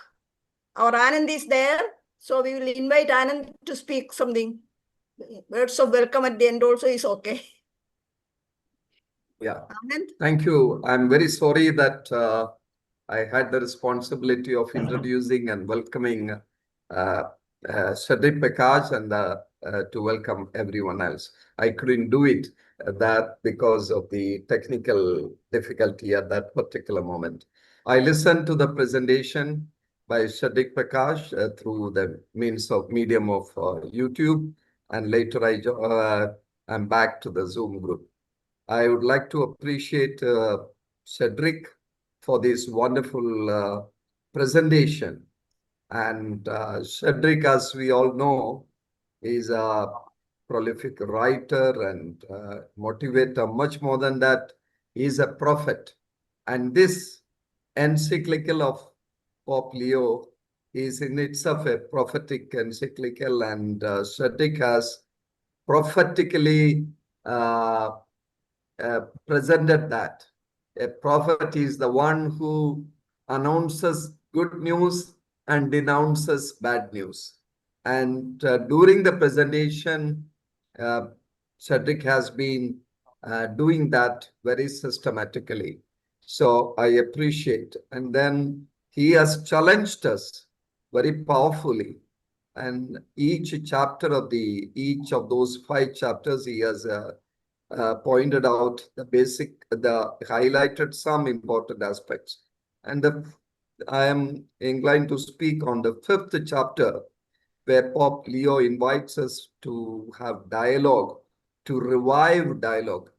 Our Anand is there, so we will invite Anand to speak something. Words of welcome at the end also is okay. Yeah. Anand? Thank you. I'm very sorry that I had the responsibility of introducing and welcoming Shadip Prakash and to welcome everyone else. I couldn't do it that because of the technical difficulty at that particular moment. I listened to the presentation by Shadip Prakash through the medium of YouTube, and later I'm back to the Zoom group. I would like to appreciate Cedric for this wonderful presentation. And Cedric, as we all know, is a prolific writer and motivator. Much more than that, he's a prophet. And this encyclical of Pope Leo is in itself a prophetic encyclical, and Cedric has prophetically presented that a prophet is the one who announces good news and denounces bad news. And during the presentation, Cedric has been doing that very systematically. So I appreciate. And then he has challenged us very powerfully. And each of those 5 chapters, he has pointed out highlighted some important aspects. And I am inclined to speak on the 5th chapter, where Pope Leo invites us to have dialogue, to revive dialogue.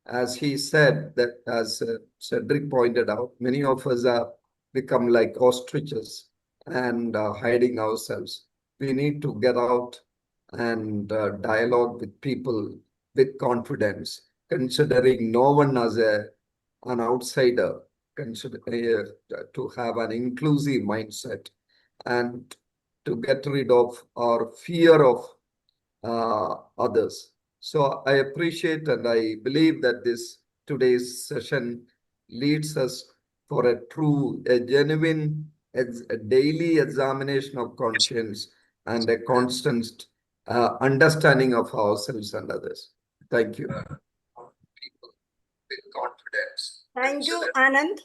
As he said, that as Cedric pointed out, many of us are become like ostriches and hiding ourselves. We need to get out and dialogue with people with confidence, considering no one as an outsider, to have an inclusive mindset and to get rid of our fear of others. So I appreciate and I believe that today's session leads us for a genuine, a daily examination of conscience and a constant understanding of ourselves and others. Thank you. People with confidence. Thank you, Anand.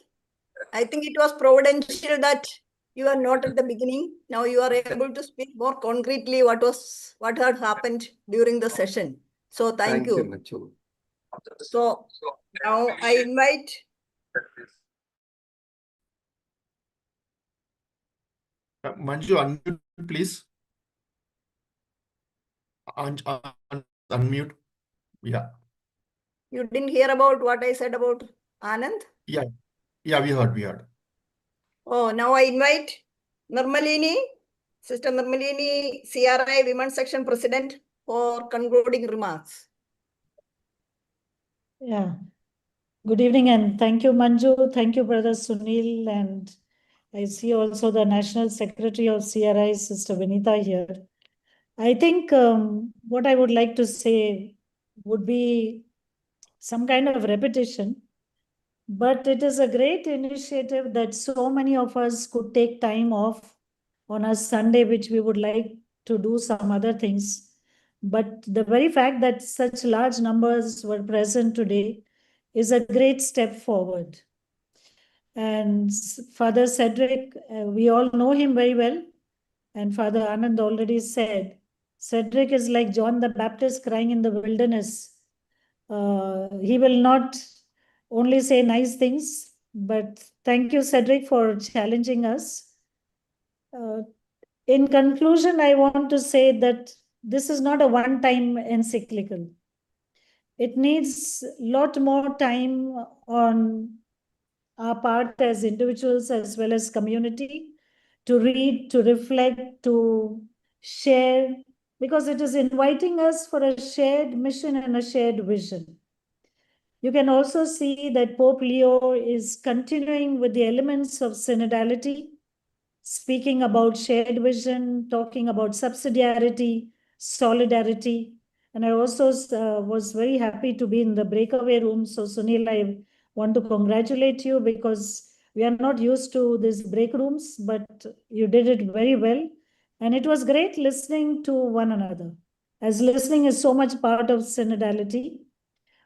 I think it was providential that you are not at the beginning. Now you are able to speak more concretely what had happened during the session. So thank you. Machu. So now I invite Manju, unmute, please. Unmute. Yeah. you didn't hear about what I said about Anand? Yeah. Yeah, we heard. Oh, now I invite Nirmalini, Sister Nirmalini, CRI Women's Section President, for concluding remarks. Yeah. Good evening and thank you, Manju. Thank you, Brother Sunil. And I see also the National Secretary of CRI, Sister Vinita, here. I think what I would like to say would be some kind of repetition, but it is a great initiative that so many of us could take time off on a Sunday, which we would like to do some other things. But the very fact that such large numbers were present today is a great step forward. And Father Cedric, we all know him very well. And Father Anand already said, Cedric is like John the Baptist crying in the wilderness. He will not only say nice things, but thank you, Cedric, for challenging us. In conclusion, I want to say that this is not a one-time encyclical. It needs a lot more time on our part as individuals as well as community to read, to reflect, to share, because it is inviting us for a shared mission and a shared vision. You can also see that Pope Leo is continuing with the elements of synodality, speaking about shared vision, talking about subsidiarity, solidarity. And I also was very happy to be in the breakaway room. So Sunil, I want to congratulate you because we are not used to these break rooms, but you did it very well. And it was great listening to one another, as listening is so much part of synodality.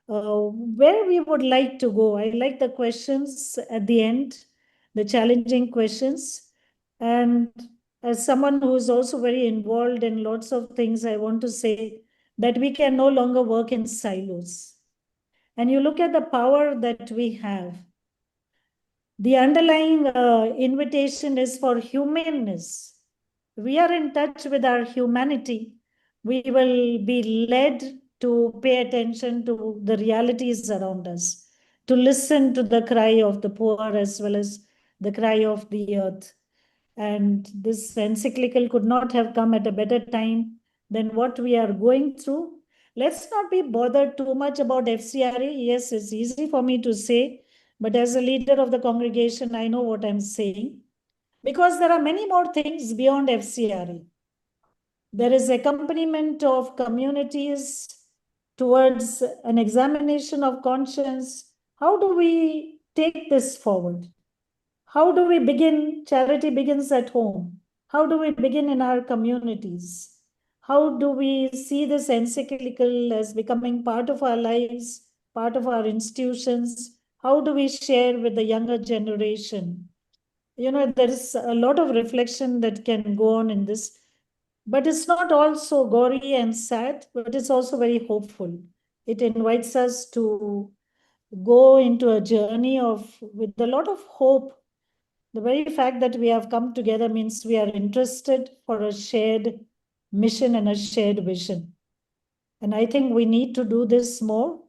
Where we would like to go, I like the questions at the end, the challenging questions. And as someone who is also very involved in lots of things, I want to say that we can no longer work in silos. And you look at the power that we have. The underlying invitation is for humanness. We are in touch with our humanity. We will be led to pay attention to the realities around us, to listen to the cry of the poor as well as the cry of the earth. And this encyclical could not have come at a better time than what we are going through. Let's not be bothered too much about FCRA. Yes, it's easy for me to say, but as a leader of the congregation, I know what I'm saying. Because there are many more things beyond FCRA. There is accompaniment of communities towards an examination of conscience. How do we take this forward? How do we begin? Charity begins at home. How do we begin in our communities? How do we see this encyclical as becoming part of our lives, part of our institutions? How do we share with the younger generation? You know, there is a lot of reflection that can go on in this, but it's not all so gory and sad, but it's also very hopeful. It invites us to go into a journey with a lot of hope. The very fact that we have come together means we are interested for a shared mission and a shared vision. And I think we need to do this more,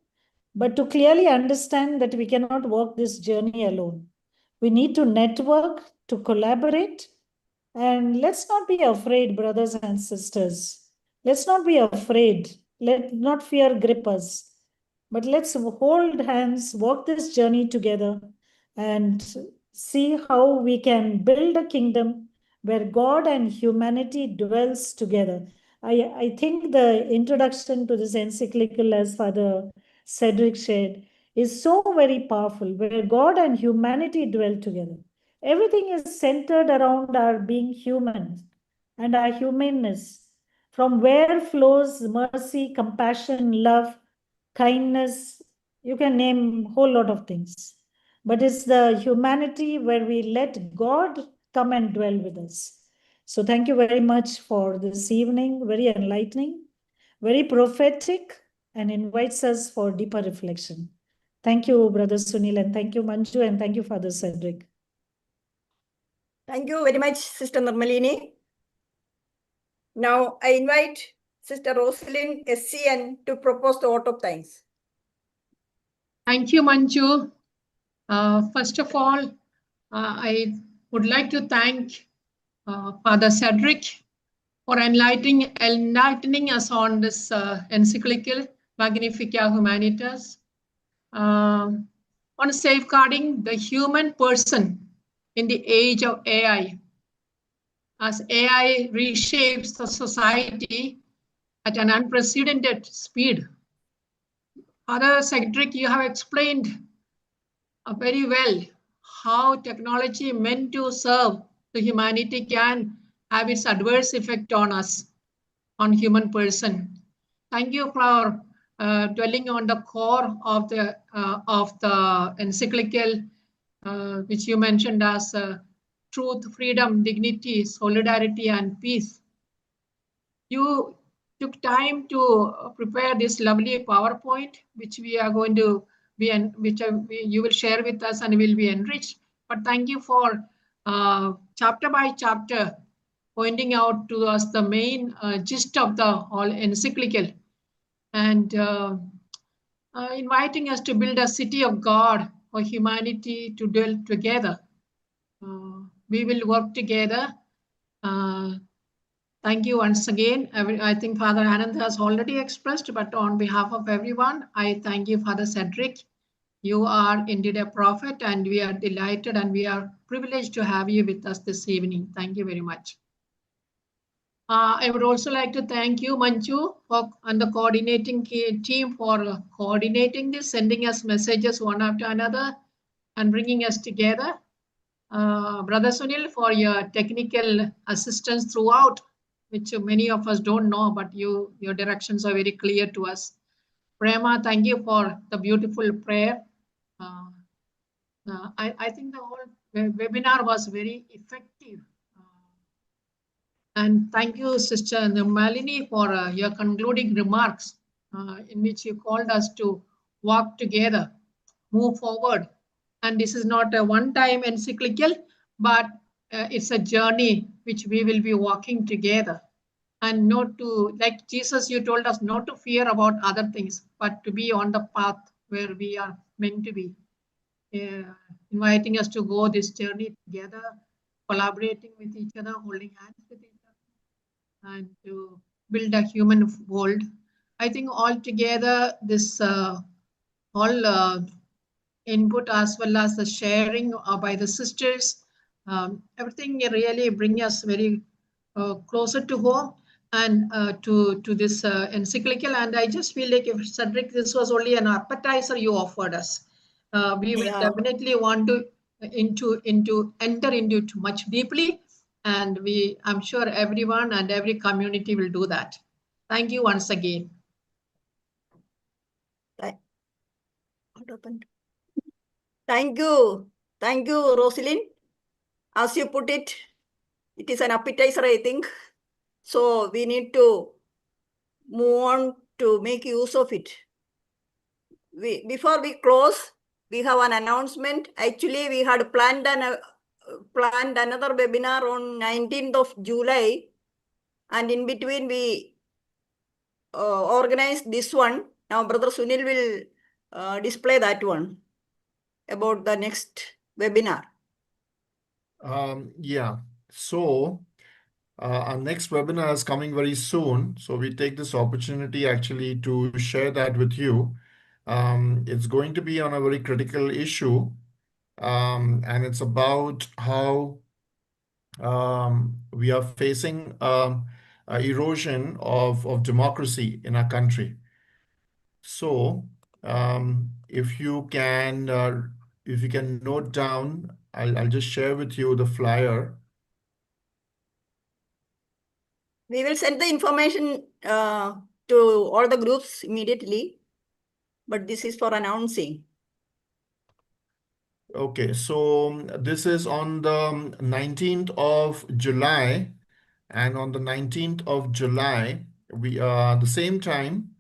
but to clearly understand that we cannot walk this journey alone. We need to network, to collaborate. And let's not be afraid, brothers and sisters. Let's not be afraid. Let not fear grip us. But let's hold hands, walk this journey together, and see how we can build a kingdom where God and humanity dwells together. I think the introduction to this encyclical, as Father Cedric shared, is so very powerful, where God and humanity dwell together. Everything is centered around our being human and our humanness, from where flows mercy, compassion, love, kindness. You can name a whole lot of things. But it's the humanity where we let God come and dwell with us. So thank you very much for this evening. Very enlightening, very prophetic, and invites us for deeper reflection. Thank you, Brother Sunil, and thank you, Manju, and thank you, Father Cedric. Thank you very much, Sister Nirmalini. Now I invite Sister Rosalind SCN to propose the vote of thanks. Thank you, Manju. First of all, I would like to thank Father Cedric for enlightening us on this encyclical Magnifica Humanitas on safeguarding the human person in the age of AI. As AI reshapes the society at an unprecedented speed. Father Cedric, you have explained very well how technology meant to serve the humanity can have its adverse effect on us, on human person. Thank you for dwelling on the core of the encyclical, which you mentioned as truth, freedom, dignity, solidarity, and peace. You took time to prepare this lovely PowerPoint, which we are going to be, you will share with us and will be enriched. But thank you for chapter by chapter pointing out to us the main gist of the whole encyclical and inviting us to build a city of God for humanity to dwell together. We will work together. Thank you once again. I think Father Anand has already expressed, but on behalf of everyone, I thank you, Father Cedric. You are indeed a prophet, and we are delighted and we are privileged to have you with us this evening. Thank you very much. I would also like to thank you, Manju, and the coordinating team for coordinating this, sending us messages one after another and bringing us together. Brother Sunil, for your technical assistance throughout, which many of us don't know, but your directions are very clear to us. Prema, thank you for the beautiful prayer. I think the whole webinar was very effective. And thank you, Sister Nirmalini, for your concluding remarks in which you called us to walk together, move forward. And this is not a one-time encyclical, but it's a journey which we will be walking together. And not to, like Jesus, you told us not to fear about other things, but to be on the path where we are meant to be. Inviting us to go this journey together, collaborating with each other, holding hands with each other, and to build a human world. I think altogether this all input as well as the sharing by the sisters, everything really bring us very closer to home and to this encyclical. And I just feel like, if Cedric, this was only an appetizer you offered us. We will definitely want to enter into it much deeply, and I'm sure everyone and every community will do that. Thank you once again. Thank you, Rosalind. As you put it, it is an appetizer, I think. So we need to move on to make use of it. Before we close, we have an announcement. Actually, we had planned another webinar on 19th of July, and in between we organized this one. Now Brother Sunil will display that one about the next webinar. Yeah. So our next webinar is coming very soon. So we take this opportunity actually to share that with you. It's going to be on a very critical issue, and it's about how we are facing erosion of democracy in our country. So if you can note down, I'll just share with you the flyer. We will send the information to all the groups immediately, but this is for announcing. Okay, so this is on the 19th of July, and on the 19th of July, the same time,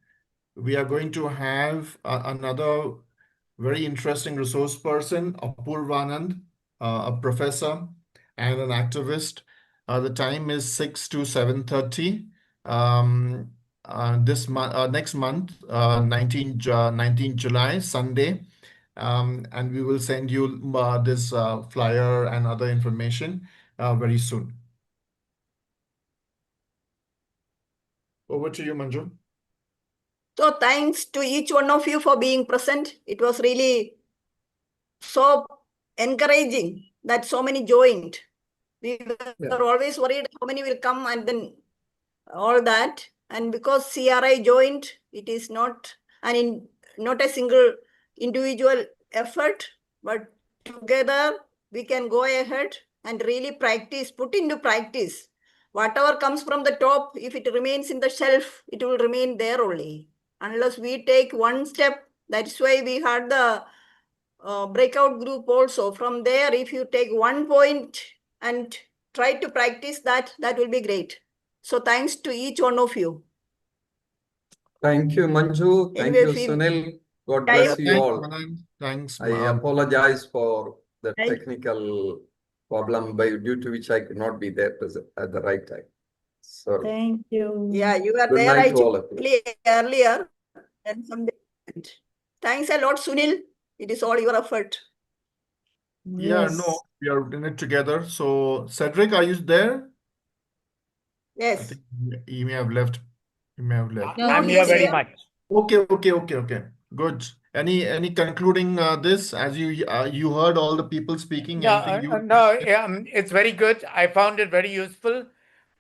we are going to have another very interesting resource person, Apurvanand, a professor and an activist. The time is 6 to 7:30. This month, next month, 19 July, Sunday. And we will send you this flyer and other information very soon. Over to you, Manju. So thanks to each one of you for being present. It was really so encouraging that so many joined. We were always worried how many will come and then all that. And because CRI joined, it is not not a single individual effort, but together we can go ahead and really practice, put into practice. Whatever comes from the top, if it remains in the shelf, it will remain there only. Unless we take one step, that's why we had the breakout group also. From there, if you take one point and try to practice that, that will be great. So thanks to each one of you. Thank you, Manju. Thank Anyway, you, Sunil. God bless you Thanks, all. Manan. Thanks. I apologize for the technical problem due to which I could not be there at the right time. Sorry. Thank you. Yeah, you were Good there night to all of you. actually earlier. And someday. Thanks a lot, Sunil. It is all your effort. Yeah, no, we are in it together. So, Cedric, are you there? I Yes. think he may have left. He may have left. No, I'm he here is very here. much. Okay. Good. Any concluding this as you heard all the people speaking? Anything you would No, it's very good. I found it very useful,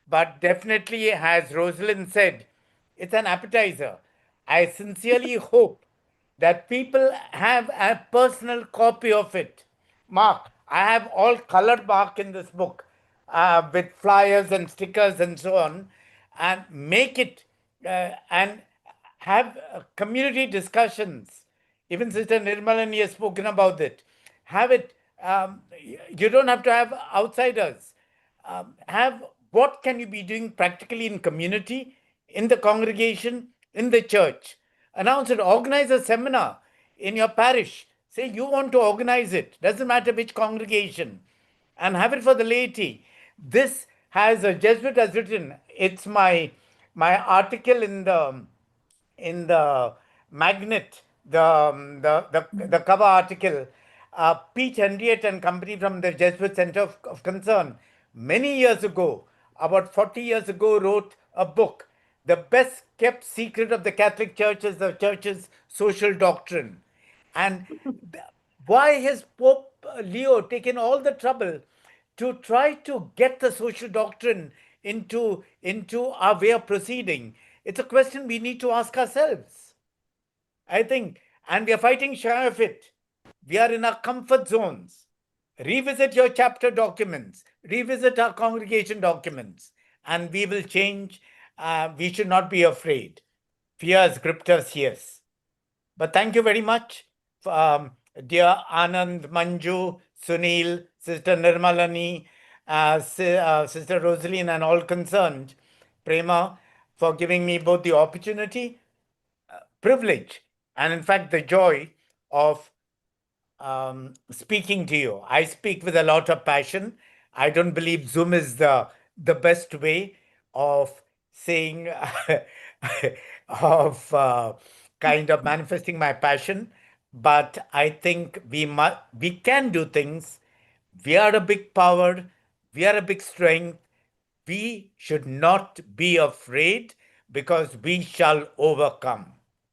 but definitely, as Rosalind said, it's an appetizer. I sincerely hope that people have a personal copy of it. Mark, I have all colored mark in this book with flyers and stickers and so on, and make it and have community discussions. Even Sister Nirmalani has spoken about it. Have it. You don't have to have outsiders. Have what can you be doing practically in community, in the congregation, in the church. Announce it. Organize a seminar in your parish. Say you want to organize it. Doesn't matter which congregation, and have it for the laity. This has a Jesuit has written. It's my article in the magnet, the cover article, Pete Henriette and company from the Jesuit Center of Concern, many years ago, about 40 years ago, wrote a book. The best kept secret of the Catholic Church is the Church's social doctrine. And why has Pope Leo taken all the trouble to try to get the social doctrine into our way of proceeding? It's a question we need to ask ourselves, I think. And we are fighting shy of it. We are in our comfort zones. Revisit your chapter documents, revisit our congregation documents, and we will change. We should not be afraid. Fear has gripped us, yes. But thank you very much, dear Anand, Manju, Sunil, Sister Nirmalani, Sister Rosaline, and all concerned, Prema, for giving me both the opportunity, privilege, and in fact the joy of speaking to you. I speak with a lot of passion. I don't believe Zoom is the best way of saying of kind of manifesting my passion, but I think we can do things We are a big power. We are a big strength. We should not be afraid because we shall overcome.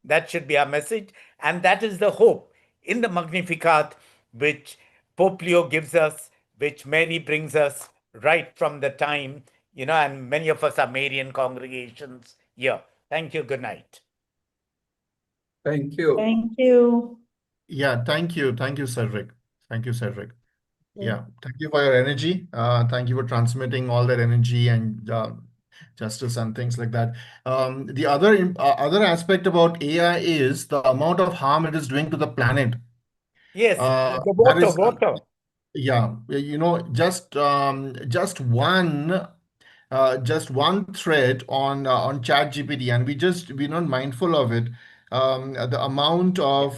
That should be our message. And that is the hope in the Magnificat, which Pope Leo gives us, which Mary brings us right from the time, and many of us are Marian congregations here. Thank you. Good night. Thank you. Thank you. Yeah, thank you. Thank you, Cedric. Thank you, Cedric. Yeah, thank you for your energy. Thank you for transmitting all that energy and justice and things like that. The other aspect about AI is the amount of harm it is doing to the planet. Yes, Uh, the that water, is, water. yeah, just one thread on ChatGPT, and we're not mindful of it. The amount of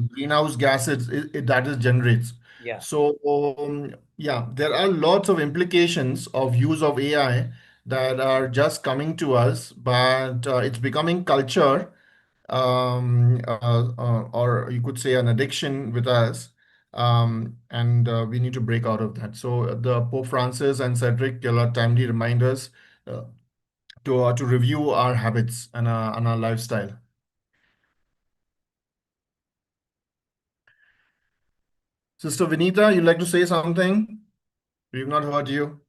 greenhouse gases that it generates. Yeah. So yeah, there are lots of implications of use of AI that are just coming to us, but it's becoming culture, or you could say an addiction with us, and we need to break out of that. So the Pope Francis and Cedric, you'll have timely reminders uh, to review our habits and our lifestyle. Sister Vinita, you'd like to say something? We've not heard you.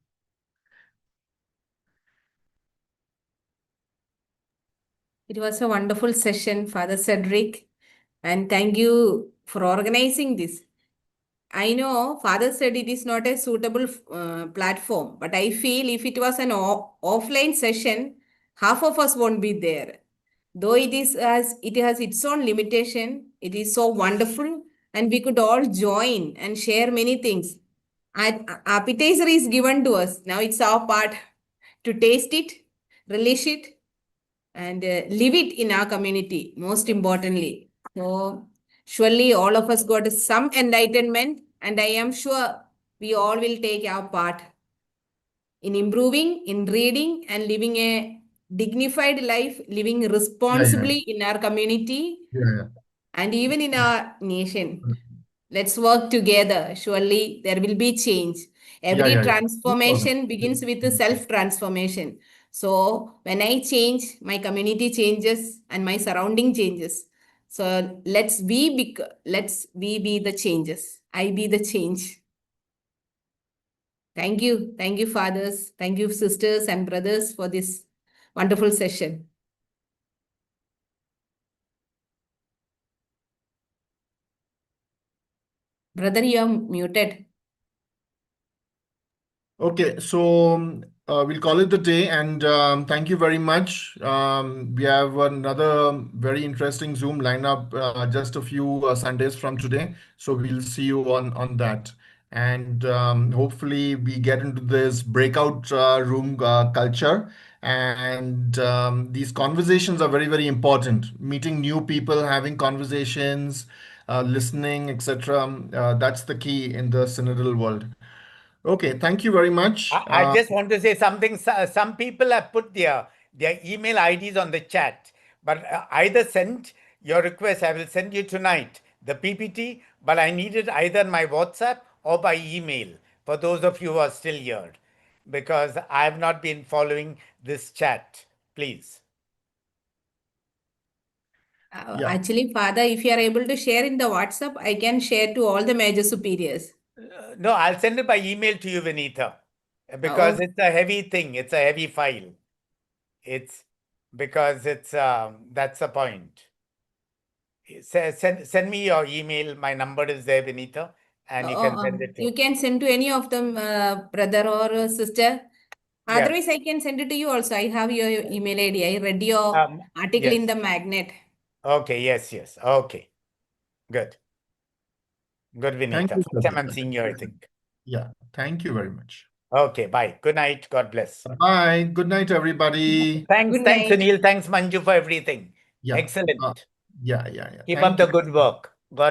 It was a wonderful session, Father Cedric, and thank you for organizing this. I know Father said it is not a suitable platform, but I feel if it was an offline session, half of us won't be there. Though it has its own limitation, it is so wonderful, and we could all join and share many things. Appetizer is given to us. Now it's our part to taste it, relish it, and live it in our community, most importantly. So, surely all of us got some enlightenment, and I am sure we all will take our part in improving, in reading, and living a dignified life, living responsibly in our community Yeah. and even in our nation. Let's work together. Surely there will be change. Every Yeah. No problem. transformation begins with a self transformation. So when I change, my community changes and my surrounding changes. So let's we be the changes. I be the change. Thank you. Thank you, fathers. Thank you, sisters and brothers, for this wonderful session. Brother, you are muted. Okay, so we'll call it the day, and thank you very much. We have another very interesting Zoom lineup just a few Sundays from today, so we'll see you on that. And hopefully, we get into this breakout room culture. And these conversations are very, very important. Meeting new people, having conversations, listening, etc. That's the key in the synodal world. Okay, thank you very much. I just want to say something. Some people have put their email IDs on the chat, but either send your request. I will send you tonight the PPT, but I need it either on my WhatsApp or by email for those of you who are still here, because I have not been following this chat. Please. Yeah. Actually, Father, if you are able to share in the WhatsApp, I can share to all the major superiors. No, I'll send it by email to you, Vinita, because it's a heavy thing. It's a heavy file. It's because it's that's the point. Send me your email. My number is there, Vinita, and you can send it to. You can send to any of them, brother or sister. Yes. Otherwise, I can send it to you also. I have your email ID. I read your article yes. in the Magnet. Okay. Yes. Okay. Good. Good, Thank Vinita. you, First time I'm Cedric. seeing you, I think. Yeah, thank you very much. Okay. Bye. Good night. God bless. Bye. Good night, everybody. Thanks, Good night. Sunil. Thanks, Manju, for everything. Yeah. Excellent. Yeah. Keep Thank up the you. good work. God